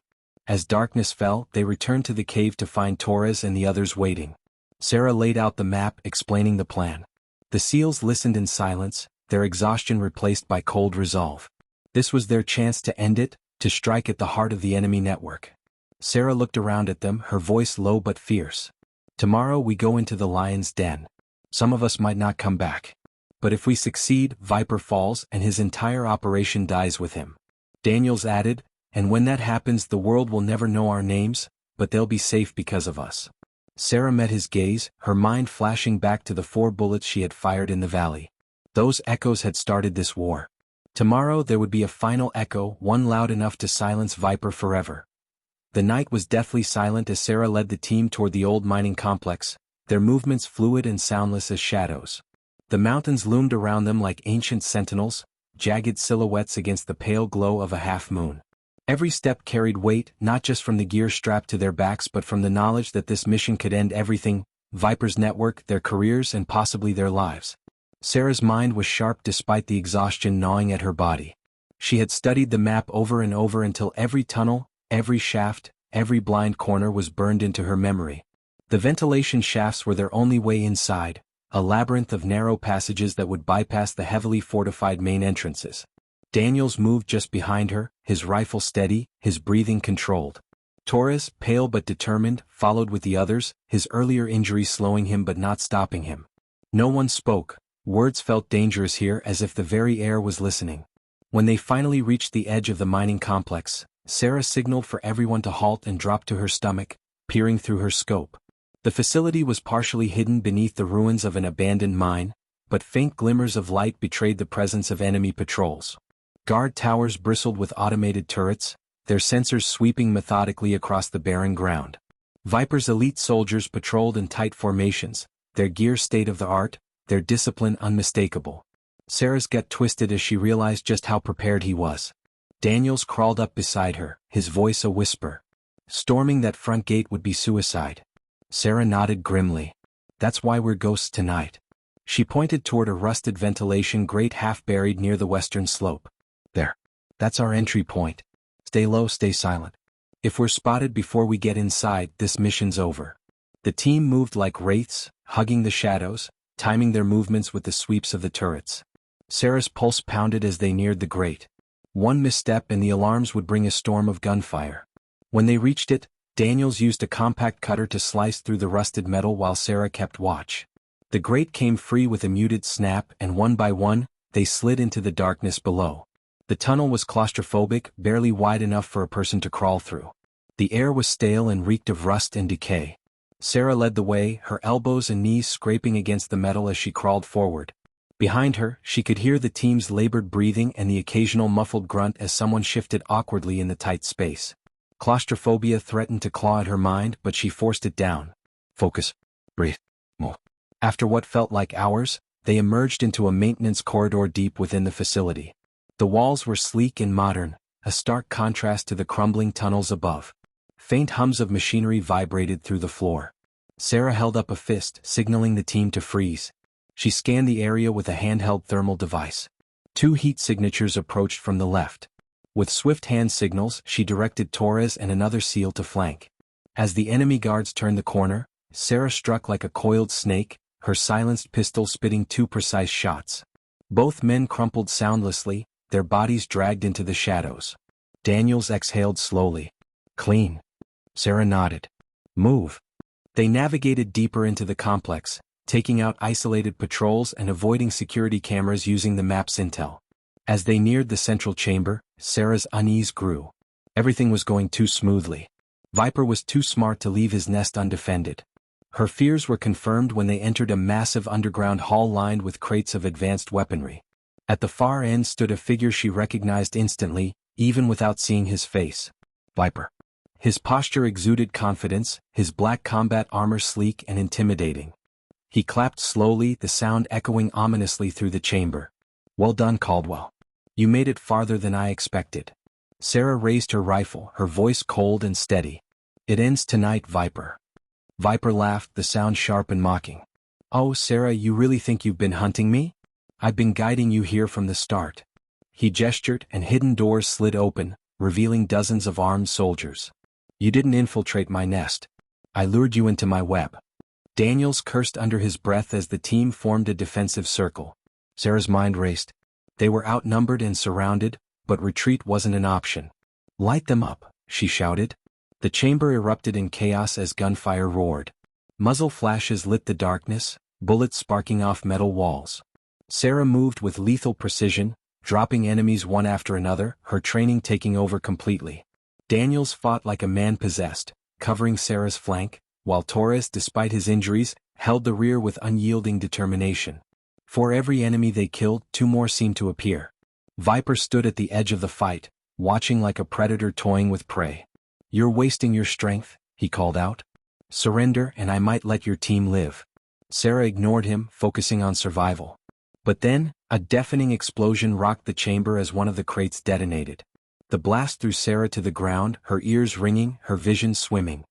As darkness fell, they returned to the cave to find Torres and the others waiting. Sarah laid out the map, explaining the plan. The SEALs listened in silence, their exhaustion replaced by cold resolve. This was their chance to end it, to strike at the heart of the enemy network. Sarah looked around at them, her voice low but fierce. Tomorrow we go into the lion's den. Some of us might not come back. But if we succeed, Viper falls and his entire operation dies with him. Daniels added, and when that happens the world will never know our names, but they'll be safe because of us. Sarah met his gaze, her mind flashing back to the 4 bullets she had fired in the valley. Those echoes had started this war. Tomorrow there would be a final echo, one loud enough to silence Viper forever. The night was deathly silent as Sarah led the team toward the old mining complex, their movements fluid and soundless as shadows. The mountains loomed around them like ancient sentinels, jagged silhouettes against the pale glow of a half-moon. Every step carried weight, not just from the gear strapped to their backs but from the knowledge that this mission could end everything, Viper's network, their careers and possibly their lives. Sarah's mind was sharp despite the exhaustion gnawing at her body. She had studied the map over and over until every tunnel, every shaft, every blind corner was burned into her memory. The ventilation shafts were their only way inside, a labyrinth of narrow passages that would bypass the heavily fortified main entrances. Daniels moved just behind her, his rifle steady, his breathing controlled. Torres, pale but determined, followed with the others, his earlier injury slowing him but not stopping him. No one spoke. Words felt dangerous here, as if the very air was listening. When they finally reached the edge of the mining complex, Sarah signaled for everyone to halt and dropped to her stomach, peering through her scope. The facility was partially hidden beneath the ruins of an abandoned mine, but faint glimmers of light betrayed the presence of enemy patrols. Guard towers bristled with automated turrets, their sensors sweeping methodically across the barren ground. Viper's elite soldiers patrolled in tight formations, their gear state-of-the-art, their discipline unmistakable. Sarah's gut twisted as she realized just how prepared he was. Daniels crawled up beside her, his voice a whisper. Storming that front gate would be suicide. Sarah nodded grimly. That's why we're ghosts tonight. She pointed toward a rusted ventilation grate half buried near the western slope. There. That's our entry point. Stay low, stay silent. If we're spotted before we get inside, this mission's over. The team moved like wraiths, hugging the shadows, timing their movements with the sweeps of the turrets. Sarah's pulse pounded as they neared the grate. One misstep and the alarms would bring a storm of gunfire. When they reached it, Daniels used a compact cutter to slice through the rusted metal while Sarah kept watch. The grate came free with a muted snap, and one by one, they slid into the darkness below. The tunnel was claustrophobic, barely wide enough for a person to crawl through. The air was stale and reeked of rust and decay. Sarah led the way, her elbows and knees scraping against the metal as she crawled forward. Behind her, she could hear the team's labored breathing and the occasional muffled grunt as someone shifted awkwardly in the tight space. Claustrophobia threatened to claw at her mind, but she forced it down. Focus. Breathe. Move. After what felt like hours, they emerged into a maintenance corridor deep within the facility. The walls were sleek and modern, a stark contrast to the crumbling tunnels above. Faint hums of machinery vibrated through the floor. Sarah held up a fist, signaling the team to freeze. She scanned the area with a handheld thermal device. 2 heat signatures approached from the left. With swift hand signals, she directed Torres and another SEAL to flank. As the enemy guards turned the corner, Sarah struck like a coiled snake, her silenced pistol spitting 2 precise shots. Both men crumpled soundlessly, their bodies dragged into the shadows. Daniels exhaled slowly. Clean. Sarah nodded. Move. They navigated deeper into the complex, taking out isolated patrols and avoiding security cameras using the map's intel. As they neared the central chamber, Sarah's unease grew. Everything was going too smoothly. Viper was too smart to leave his nest undefended. Her fears were confirmed when they entered a massive underground hall lined with crates of advanced weaponry. At the far end stood a figure she recognized instantly, even without seeing his face. Viper. His posture exuded confidence, his black combat armor sleek and intimidating. He clapped slowly, the sound echoing ominously through the chamber. Well done, Caldwell. You made it farther than I expected. Sarah raised her rifle, her voice cold and steady. It ends tonight, Viper. Viper laughed, the sound sharp and mocking. Oh, Sarah, you really think you've been hunting me? I've been guiding you here from the start. He gestured, and hidden doors slid open, revealing dozens of armed soldiers. You didn't infiltrate my nest. I lured you into my web. Daniels cursed under his breath as the team formed a defensive circle. Sarah's mind raced. They were outnumbered and surrounded, but retreat wasn't an option. Light them up, she shouted. The chamber erupted in chaos as gunfire roared. Muzzle flashes lit the darkness, bullets sparking off metal walls. Sarah moved with lethal precision, dropping enemies one after another, her training taking over completely. Daniels fought like a man possessed, covering Sarah's flank, while Torres, despite his injuries, held the rear with unyielding determination. For every enemy they killed, 2 more seemed to appear. Viper stood at the edge of the fight, watching like a predator toying with prey. You're wasting your strength, he called out. Surrender and I might let your team live. Sarah ignored him, focusing on survival. But then, a deafening explosion rocked the chamber as one of the crates detonated. The blast threw Sarah to the ground, her ears ringing, her vision swimming.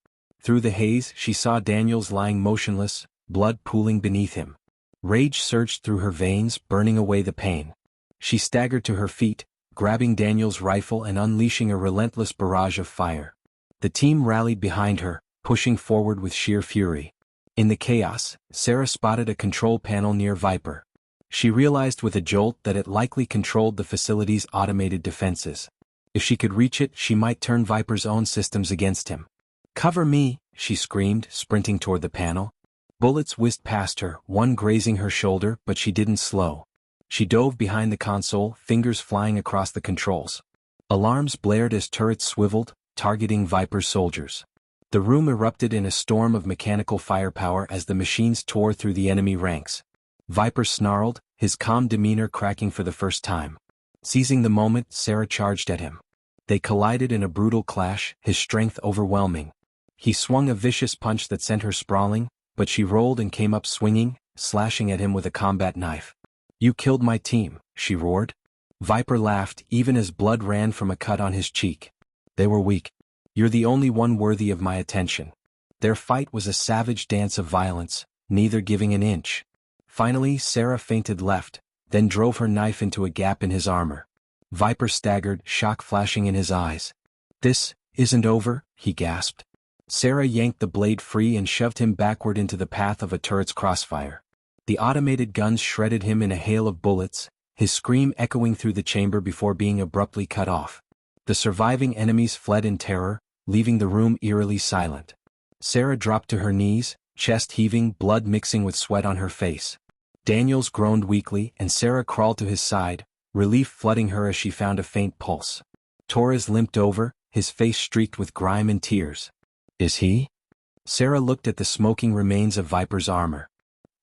Through the haze, she saw Daniels lying motionless, blood pooling beneath him. Rage surged through her veins, burning away the pain. She staggered to her feet, grabbing Daniel's rifle and unleashing a relentless barrage of fire. The team rallied behind her, pushing forward with sheer fury. In the chaos, Sarah spotted a control panel near Viper. She realized with a jolt that it likely controlled the facility's automated defenses. If she could reach it, she might turn Viper's own systems against him. "Cover me," she screamed, sprinting toward the panel. Bullets whizzed past her, one grazing her shoulder, but she didn't slow. She dove behind the console, fingers flying across the controls. Alarms blared as turrets swiveled, targeting Viper's soldiers. The room erupted in a storm of mechanical firepower as the machines tore through the enemy ranks. Viper snarled, his calm demeanor cracking for the first time. Seizing the moment, Sarah charged at him. They collided in a brutal clash, his strength overwhelming. He swung a vicious punch that sent her sprawling, but she rolled and came up swinging, slashing at him with a combat knife. "You killed my team," she roared. Viper laughed, even as blood ran from a cut on his cheek. "They were weak. You're the only one worthy of my attention." Their fight was a savage dance of violence, neither giving an inch. Finally, Sarah feinted left, then drove her knife into a gap in his armor. Viper staggered, shock flashing in his eyes. "This isn't over," he gasped. Sarah yanked the blade free and shoved him backward into the path of a turret's crossfire. The automated guns shredded him in a hail of bullets, his scream echoing through the chamber before being abruptly cut off. The surviving enemies fled in terror, leaving the room eerily silent. Sarah dropped to her knees, chest heaving, blood mixing with sweat on her face. Daniels groaned weakly, and Sarah crawled to his side, relief flooding her as she found a faint pulse. Torres limped over, his face streaked with grime and tears. "Is he?" Sarah looked at the smoking remains of Viper's armor.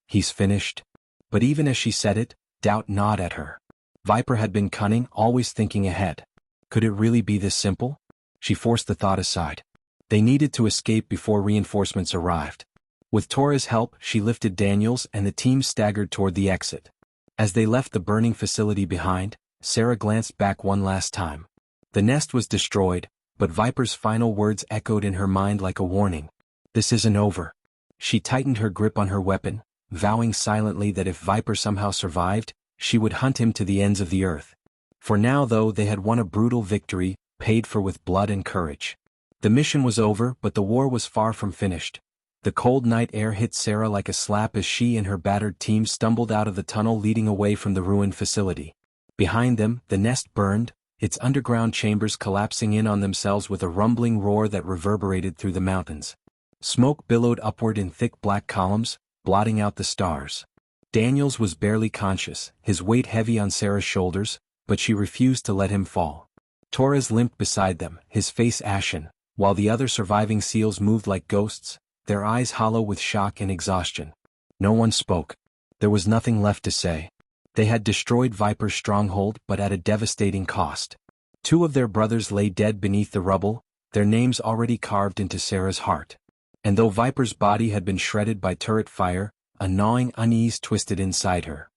"He's finished." But even as she said it, doubt gnawed at her. Viper had been cunning, always thinking ahead. Could it really be this simple? She forced the thought aside. They needed to escape before reinforcements arrived. With Torres' help, she lifted Daniels and the team staggered toward the exit. As they left the burning facility behind, Sarah glanced back one last time. The nest was destroyed, but Viper's final words echoed in her mind like a warning. "This isn't over." She tightened her grip on her weapon, vowing silently that if Viper somehow survived, she would hunt him to the ends of the earth. For now, though, they had won a brutal victory, paid for with blood and courage. The mission was over, but the war was far from finished. The cold night air hit Sarah like a slap as she and her battered team stumbled out of the tunnel leading away from the ruined facility. Behind them, the nest burned, its underground chambers collapsing in on themselves with a rumbling roar that reverberated through the mountains. Smoke billowed upward in thick black columns, blotting out the stars. Daniels was barely conscious, his weight heavy on Sarah's shoulders, but she refused to let him fall. Torres limped beside them, his face ashen, while the other surviving SEALs moved like ghosts, their eyes hollow with shock and exhaustion. No one spoke. There was nothing left to say. They had destroyed Viper's stronghold, but at a devastating cost. Two of their brothers lay dead beneath the rubble, their names already carved into Sarah's heart. And though Viper's body had been shredded by turret fire, a gnawing unease twisted inside her.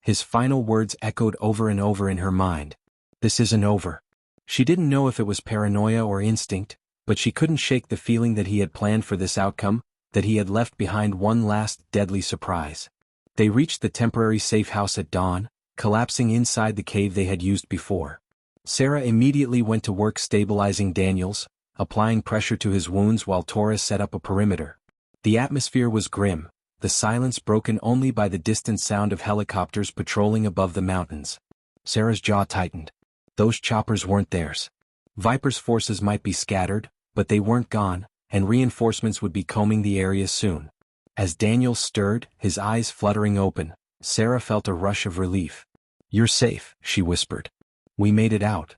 His final words echoed over and over in her mind. "This isn't over." She didn't know if it was paranoia or instinct, but she couldn't shake the feeling that he had planned for this outcome, that he had left behind one last deadly surprise. They reached the temporary safe house at dawn, collapsing inside the cave they had used before. Sarah immediately went to work stabilizing Daniels, applying pressure to his wounds while Torres set up a perimeter. The atmosphere was grim, the silence broken only by the distant sound of helicopters patrolling above the mountains. Sarah's jaw tightened. Those choppers weren't theirs. Viper's forces might be scattered, but they weren't gone, and reinforcements would be combing the area soon. As Daniels stirred, his eyes fluttering open, Sarah felt a rush of relief. "You're safe," she whispered. "We made it out."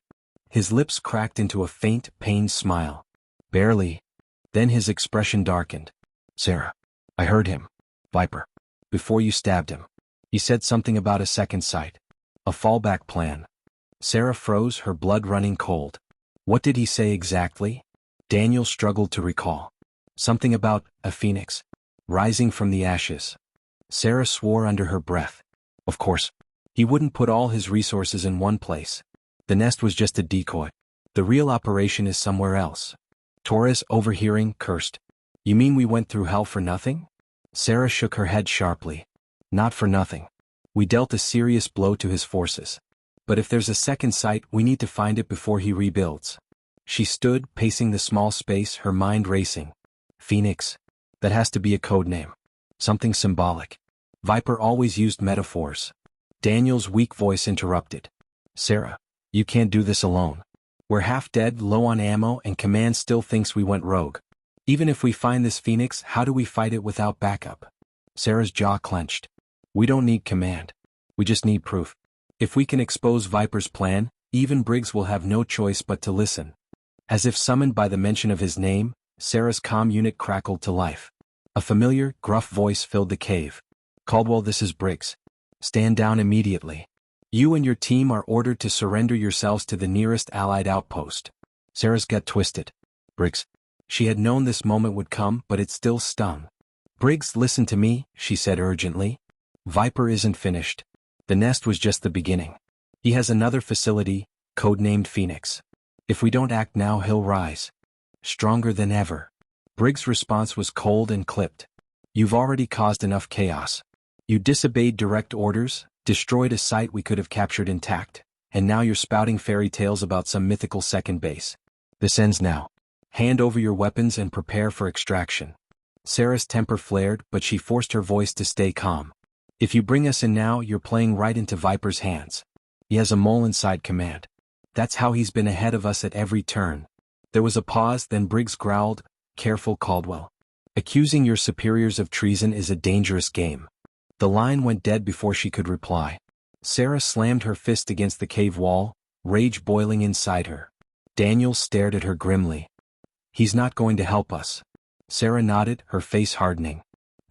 His lips cracked into a faint, pained smile. "Barely." Then his expression darkened. "Sarah, I heard him. Viper. Before you stabbed him. He said something about a second sight. A fallback plan." Sarah froze, her blood running cold. What did he say exactly? Daniel struggled to recall. Something about a phoenix rising from the ashes. Sarah swore under her breath. Of course. He wouldn't put all his resources in one place. The nest was just a decoy. The real operation is somewhere else. Torres, overhearing, cursed. "You mean we went through hell for nothing?" Sarah shook her head sharply. "Not for nothing. We dealt a serious blow to his forces. But if there's a second site, we need to find it before he rebuilds. She stood, pacing the small space, her mind racing. Phoenix. That has to be a code name. Something symbolic. Viper always used metaphors. Daniel's weak voice interrupted. Sarah, you can't do this alone. We're half dead, low on ammo, and command still thinks we went rogue. Even if we find this Phoenix, how do we fight it without backup? Sarah's jaw clenched. We don't need command. We just need proof. If we can expose Viper's plan, even Briggs will have no choice but to listen. As if summoned by the mention of his name, Sarah's comm unit crackled to life. A familiar, gruff voice filled the cave. Caldwell, this is Briggs. Stand down immediately. You and your team are ordered to surrender yourselves to the nearest Allied outpost. Sarah's gut twisted. Briggs. She had known this moment would come, but it still stung. Briggs, listen to me, she said urgently. Viper isn't finished. The nest was just the beginning. He has another facility, codenamed Phoenix. If we don't act now, he'll rise. Stronger than ever. Briggs' response was cold and clipped. You've already caused enough chaos. You disobeyed direct orders, destroyed a site we could have captured intact, and now you're spouting fairy tales about some mythical second base. This ends now. Hand over your weapons and prepare for extraction. Sarah's temper flared, but she forced her voice to stay calm. If you bring us in now, you're playing right into Viper's hands. He has a mole inside command. That's how he's been ahead of us at every turn. There was a pause, then Briggs growled, Careful, Caldwell. Accusing your superiors of treason is a dangerous game. The line went dead before she could reply. Sarah slammed her fist against the cave wall, rage boiling inside her. Daniel stared at her grimly. He's not going to help us. Sarah nodded, her face hardening.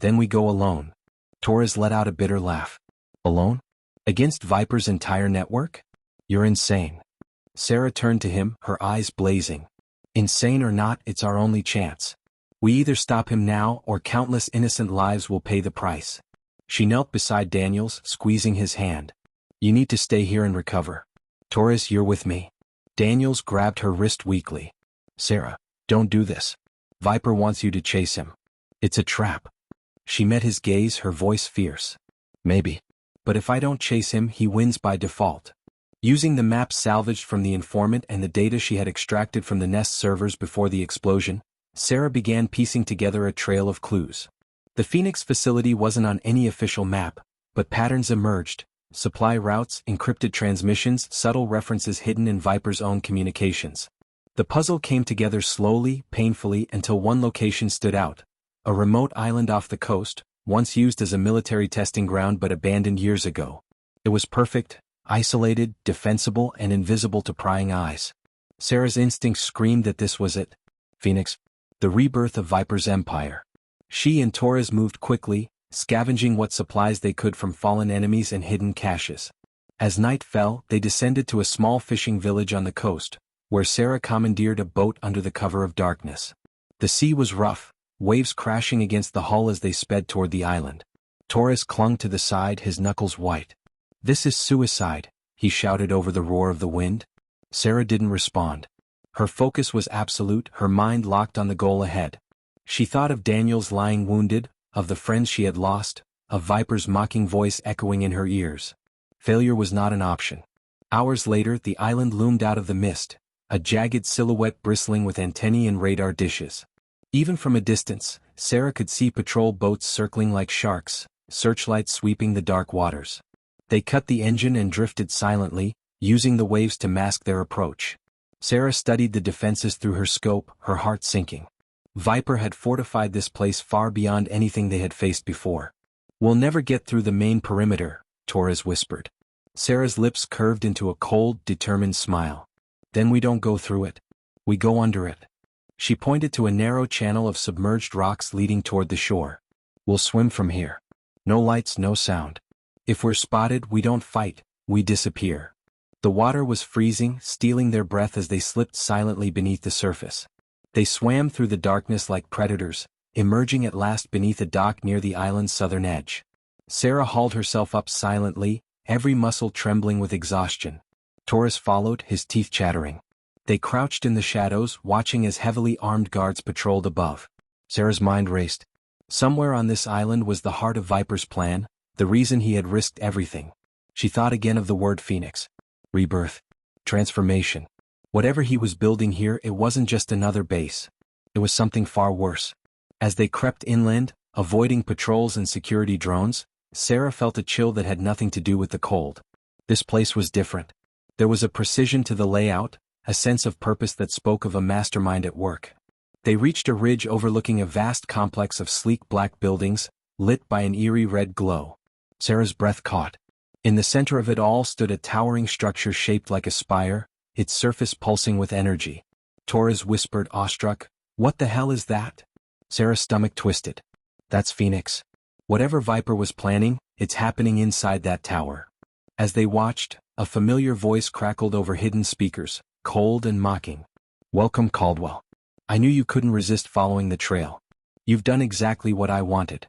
Then we go alone. Torres let out a bitter laugh. Alone? Against Viper's entire network? You're insane. Sarah turned to him, her eyes blazing. Insane or not, it's our only chance. We either stop him now or countless innocent lives will pay the price. She knelt beside Daniel's, squeezing his hand. You need to stay here and recover. Torres, you're with me. Daniels grabbed her wrist weakly. Sarah, don't do this. Viper wants you to chase him. It's a trap. She met his gaze, her voice fierce. Maybe. But if I don't chase him, he wins by default. Using the map salvaged from the informant and the data she had extracted from the Nest servers before the explosion, Sarah began piecing together a trail of clues. The Phoenix facility wasn't on any official map, but patterns emerged: supply routes, encrypted transmissions, subtle references hidden in Viper's own communications. The puzzle came together slowly, painfully, until one location stood out: a remote island off the coast, once used as a military testing ground but abandoned years ago. It was perfect, isolated, defensible, and invisible to prying eyes. Sarah's instincts screamed that this was it. Phoenix. The rebirth of Viper's empire. She and Torres moved quickly, scavenging what supplies they could from fallen enemies and hidden caches. As night fell, they descended to a small fishing village on the coast, where Sarah commandeered a boat under the cover of darkness. The sea was rough, waves crashing against the hull as they sped toward the island. Torres clung to the side, his knuckles white. This is suicide, he shouted over the roar of the wind. Sarah didn't respond. Her focus was absolute, her mind locked on the goal ahead. She thought of Daniel's lying wounded, of the friends she had lost, of Viper's mocking voice echoing in her ears. Failure was not an option. Hours later, the island loomed out of the mist, a jagged silhouette bristling with antennae and radar dishes. Even from a distance, Sarah could see patrol boats circling like sharks, searchlights sweeping the dark waters. They cut the engine and drifted silently, using the waves to mask their approach. Sarah studied the defenses through her scope, her heart sinking. Viper had fortified this place far beyond anything they had faced before. We'll never get through the main perimeter, Torres whispered. Sarah's lips curved into a cold, determined smile. Then we don't go through it. We go under it. She pointed to a narrow channel of submerged rocks leading toward the shore. We'll swim from here. No lights, no sound. If we're spotted, we don't fight, we disappear. The water was freezing, stealing their breath as they slipped silently beneath the surface. They swam through the darkness like predators, emerging at last beneath a dock near the island's southern edge. Sarah hauled herself up silently, every muscle trembling with exhaustion. Torres followed, his teeth chattering. They crouched in the shadows, watching as heavily armed guards patrolled above. Sarah's mind raced. Somewhere on this island was the heart of Viper's plan, the reason he had risked everything. She thought again of the word Phoenix. rebirth, transformation. Whatever he was building here, it wasn't just another base. It was something far worse. As they crept inland, avoiding patrols and security drones, Sarah felt a chill that had nothing to do with the cold. This place was different. There was a precision to the layout, a sense of purpose that spoke of a mastermind at work. They reached a ridge overlooking a vast complex of sleek black buildings, lit by an eerie red glow. Sarah's breath caught. In the center of it all stood a towering structure shaped like a spire, its surface pulsing with energy. Torres whispered, awestruck, "What the hell is that?" Sarah's stomach twisted. "That's Phoenix. Whatever Viper was planning, it's happening inside that tower." As they watched, a familiar voice crackled over hidden speakers, cold and mocking. "Welcome, Caldwell. I knew you couldn't resist following the trail. You've done exactly what I wanted."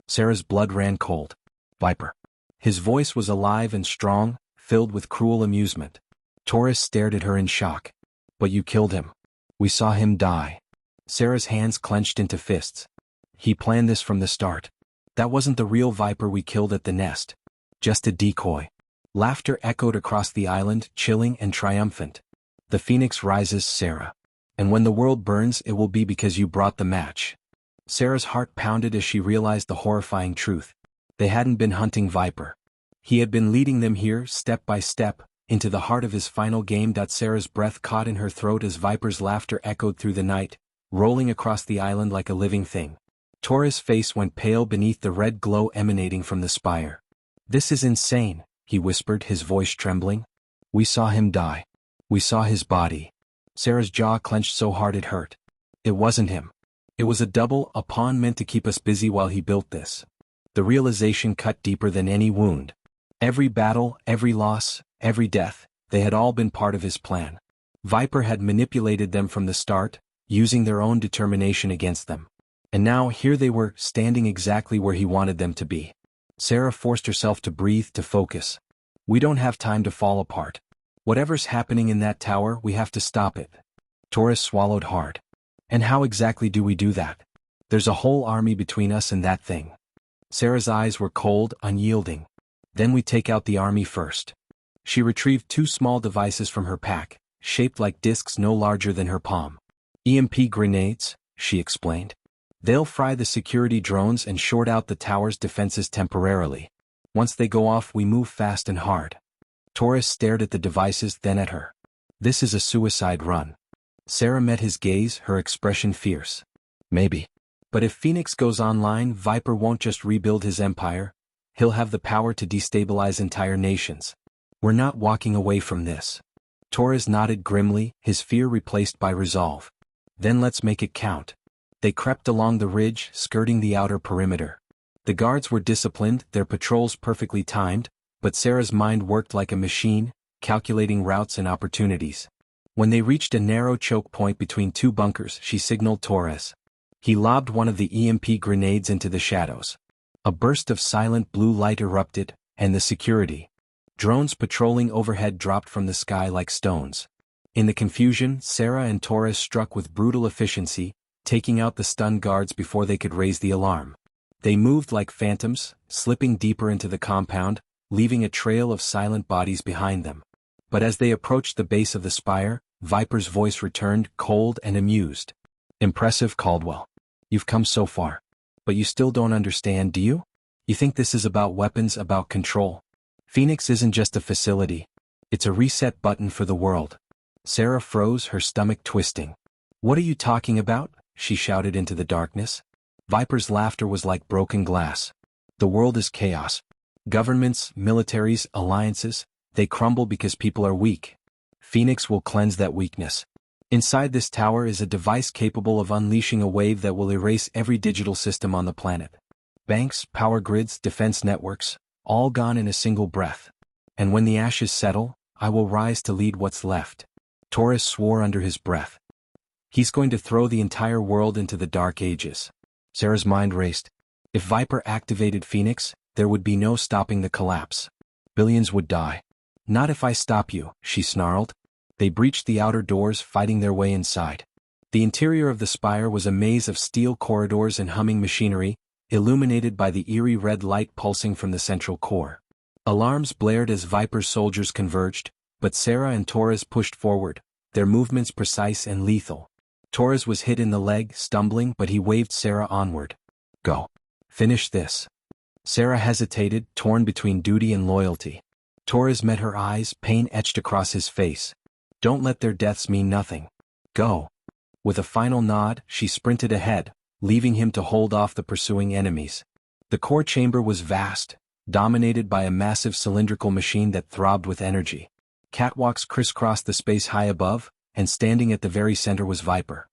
Sarah's blood ran cold. "Viper." His voice was alive and strong, filled with cruel amusement. Torres stared at her in shock. "But you killed him. We saw him die." Sarah's hands clenched into fists. "He planned this from the start. That wasn't the real Viper we killed at the nest. Just a decoy." Laughter echoed across the island, chilling and triumphant. "The Phoenix rises, Sarah. And when the world burns, it will be because you brought the match." Sarah's heart pounded as she realized the horrifying truth. They hadn't been hunting Viper. He had been leading them here, step by step, into the heart of his final game. Sarah's breath caught in her throat as Viper's laughter echoed through the night, rolling across the island like a living thing. Torres' face went pale beneath the red glow emanating from the spire. "This is insane," he whispered, his voice trembling. "We saw him die. We saw his body." Sarah's jaw clenched so hard it hurt. It wasn't him. It was a double, a pawn meant to keep us busy while he built this. The realization cut deeper than any wound. Every battle, every loss, every death, they had all been part of his plan. Viper had manipulated them from the start, using their own determination against them. And now here they were, standing exactly where he wanted them to be. Sarah forced herself to breathe, to focus. "We don't have time to fall apart. Whatever's happening in that tower, we have to stop it." Torres swallowed hard. "And how exactly do we do that? There's a whole army between us and that thing." Sarah's eyes were cold, unyielding. "Then we take out the army first." She retrieved two small devices from her pack, shaped like discs no larger than her palm. "EMP grenades," she explained. "They'll fry the security drones and short out the tower's defenses temporarily. Once they go off, we move fast and hard." Torres stared at the devices, then at her. "This is a suicide run." Sarah met his gaze, her expression fierce. "Maybe. But if Phoenix goes online, Viper won't just rebuild his empire. He'll have the power to destabilize entire nations. We're not walking away from this." Torres nodded grimly, his fear replaced by resolve. "Then let's make it count." They crept along the ridge, skirting the outer perimeter. The guards were disciplined, their patrols perfectly timed, but Sarah's mind worked like a machine, calculating routes and opportunities. When they reached a narrow choke point between two bunkers, she signaled Torres. He lobbed one of the EMP grenades into the shadows. A burst of silent blue light erupted, and the security drones patrolling overhead dropped from the sky like stones. In the confusion, Sarah and Torres struck with brutal efficiency, taking out the stunned guards before they could raise the alarm. They moved like phantoms, slipping deeper into the compound, leaving a trail of silent bodies behind them. But as they approached the base of the spire, Viper's voice returned, cold and amused. "Impressive, Caldwell. You've come so far. But you still don't understand, do you? You think this is about weapons, about control? Phoenix isn't just a facility. It's a reset button for the world." Sarah froze, her stomach twisting. "What are you talking about?" she shouted into the darkness. Viper's laughter was like broken glass. "The world is chaos. Governments, militaries, alliances, they crumble because people are weak. Phoenix will cleanse that weakness. Inside this tower is a device capable of unleashing a wave that will erase every digital system on the planet. Banks, power grids, defense networks, all gone in a single breath. And when the ashes settle, I will rise to lead what's left." Torres swore under his breath. "He's going to throw the entire world into the dark ages." Sarah's mind raced. If Viper activated Phoenix, there would be no stopping the collapse. Billions would die. "Not if I stop you," she snarled. They breached the outer doors, fighting their way inside. The interior of the spire was a maze of steel corridors and humming machinery, illuminated by the eerie red light pulsing from the central core. Alarms blared as Viper's soldiers converged, But Sarah and Torres pushed forward, their movements precise and lethal. Torres was hit in the leg, stumbling, but he waved Sarah onward. Go. Finish this. Sarah hesitated, torn between duty and loyalty. Torres met her eyes, pain etched across his face. Don't let their deaths mean nothing. Go. With a final nod, she sprinted ahead, leaving him to hold off the pursuing enemies. The core chamber was vast, dominated by a massive cylindrical machine that throbbed with energy. Catwalks crisscrossed the space high above, and standing at the very center was Viper.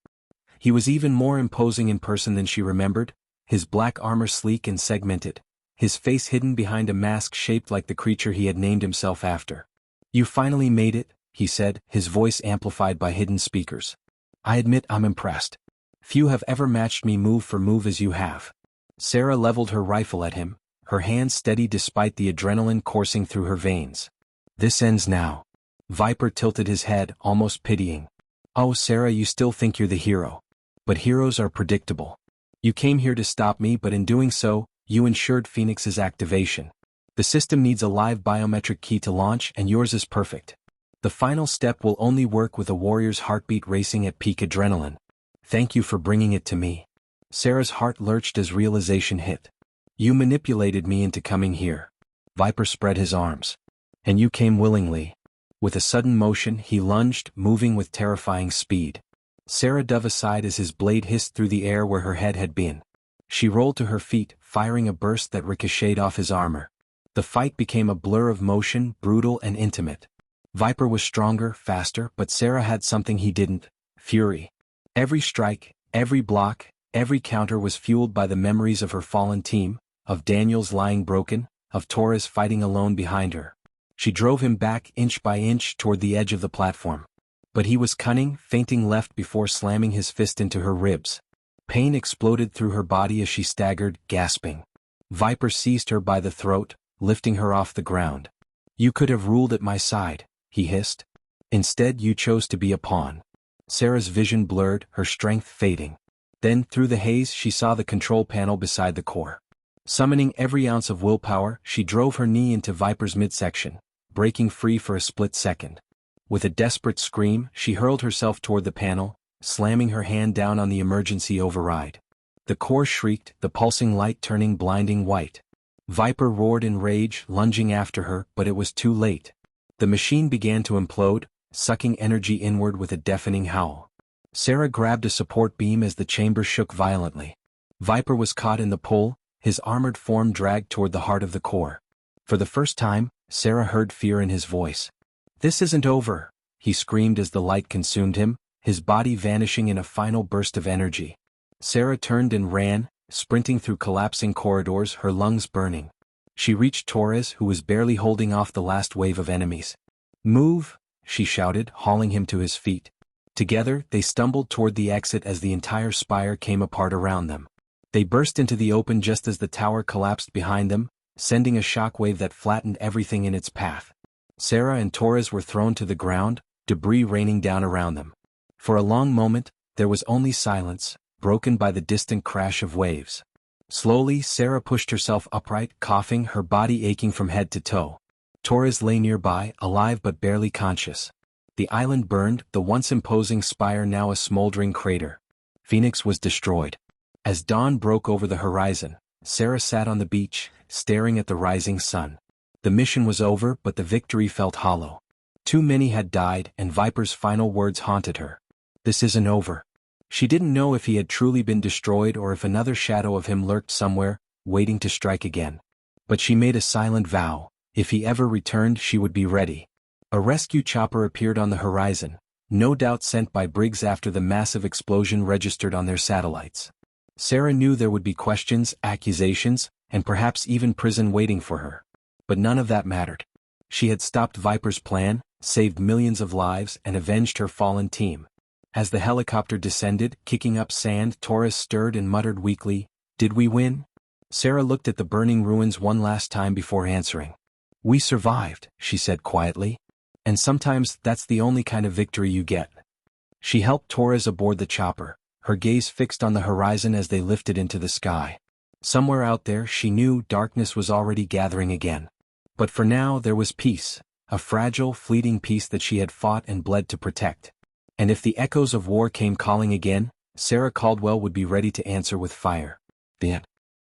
He was even more imposing in person than she remembered, his black armor sleek and segmented, his face hidden behind a mask shaped like the creature he had named himself after. You finally made it, he said, his voice amplified by hidden speakers. I admit I'm impressed. Few have ever matched me move for move as you have. Sarah leveled her rifle at him, her hands steady despite the adrenaline coursing through her veins. This ends now. Viper tilted his head, almost pitying. Oh, Sarah, you still think you're the hero. But heroes are predictable. You came here to stop me, but in doing so, you ensured Phoenix's activation. The system needs a live biometric key to launch, and yours is perfect. The final step will only work with a warrior's heartbeat racing at peak adrenaline. Thank you for bringing it to me. Sarah's heart lurched as realization hit. You manipulated me into coming here. Viper spread his arms. And you came willingly. With a sudden motion, he lunged, moving with terrifying speed. Sarah dove aside as his blade hissed through the air where her head had been. She rolled to her feet, firing a burst that ricocheted off his armor. The fight became a blur of motion, brutal and intimate. Viper was stronger, faster, but Sarah had something he didn't: fury. Every strike, every block, every counter was fueled by the memories of her fallen team, of Daniels lying broken, of Torres fighting alone behind her. She drove him back inch by inch toward the edge of the platform. But he was cunning, feinting left before slamming his fist into her ribs. Pain exploded through her body as she staggered, gasping. Viper seized her by the throat, lifting her off the ground. You could have ruled at my side, he hissed. Instead you chose to be a pawn. Sarah's vision blurred, her strength fading. Then, through the haze, she saw the control panel beside the core. Summoning every ounce of willpower, she drove her knee into Viper's midsection, breaking free for a split second. With a desperate scream, she hurled herself toward the panel, slamming her hand down on the emergency override. The core shrieked, the pulsing light turning blinding white. Viper roared in rage, lunging after her, but it was too late. The machine began to implode, sucking energy inward with a deafening howl. Sarah grabbed a support beam as the chamber shook violently. Viper was caught in the pull, his armored form dragged toward the heart of the core. For the first time, Sarah heard fear in his voice. This isn't over, he screamed as the light consumed him, his body vanishing in a final burst of energy. Sarah turned and ran, sprinting through collapsing corridors, her lungs burning. She reached Torres, who was barely holding off the last wave of enemies. Move, she shouted, hauling him to his feet. Together, they stumbled toward the exit as the entire spire came apart around them. They burst into the open just as the tower collapsed behind them, sending a shockwave that flattened everything in its path. Sarah and Torres were thrown to the ground, debris raining down around them. For a long moment, there was only silence, broken by the distant crash of waves. Slowly, Sarah pushed herself upright, coughing, her body aching from head to toe. Torres lay nearby, alive but barely conscious. The island burned, the once imposing spire now a smoldering crater. Phoenix was destroyed. As dawn broke over the horizon, Sarah sat on the beach, staring at the rising sun. The mission was over, but the victory felt hollow. Too many had died, and Viper's final words haunted her. This isn't over. She didn't know if he had truly been destroyed or if another shadow of him lurked somewhere, waiting to strike again. But she made a silent vow: if he ever returned, she would be ready. A rescue chopper appeared on the horizon, no doubt sent by Briggs after the massive explosion registered on their satellites. Sarah knew there would be questions, accusations, and perhaps even prison waiting for her. But none of that mattered. She had stopped Viper's plan, saved millions of lives, and avenged her fallen team. As the helicopter descended, kicking up sand, Torres stirred and muttered weakly, "Did we win?" Sarah looked at the burning ruins one last time before answering. "We survived," she said quietly. "And sometimes that's the only kind of victory you get." She helped Torres aboard the chopper, her gaze fixed on the horizon as they lifted into the sky. Somewhere out there, she knew, darkness was already gathering again. But for now there was peace, a fragile, fleeting piece that she had fought and bled to protect. And if the echoes of war came calling again, Sarah Caldwell would be ready to answer with fire. The end.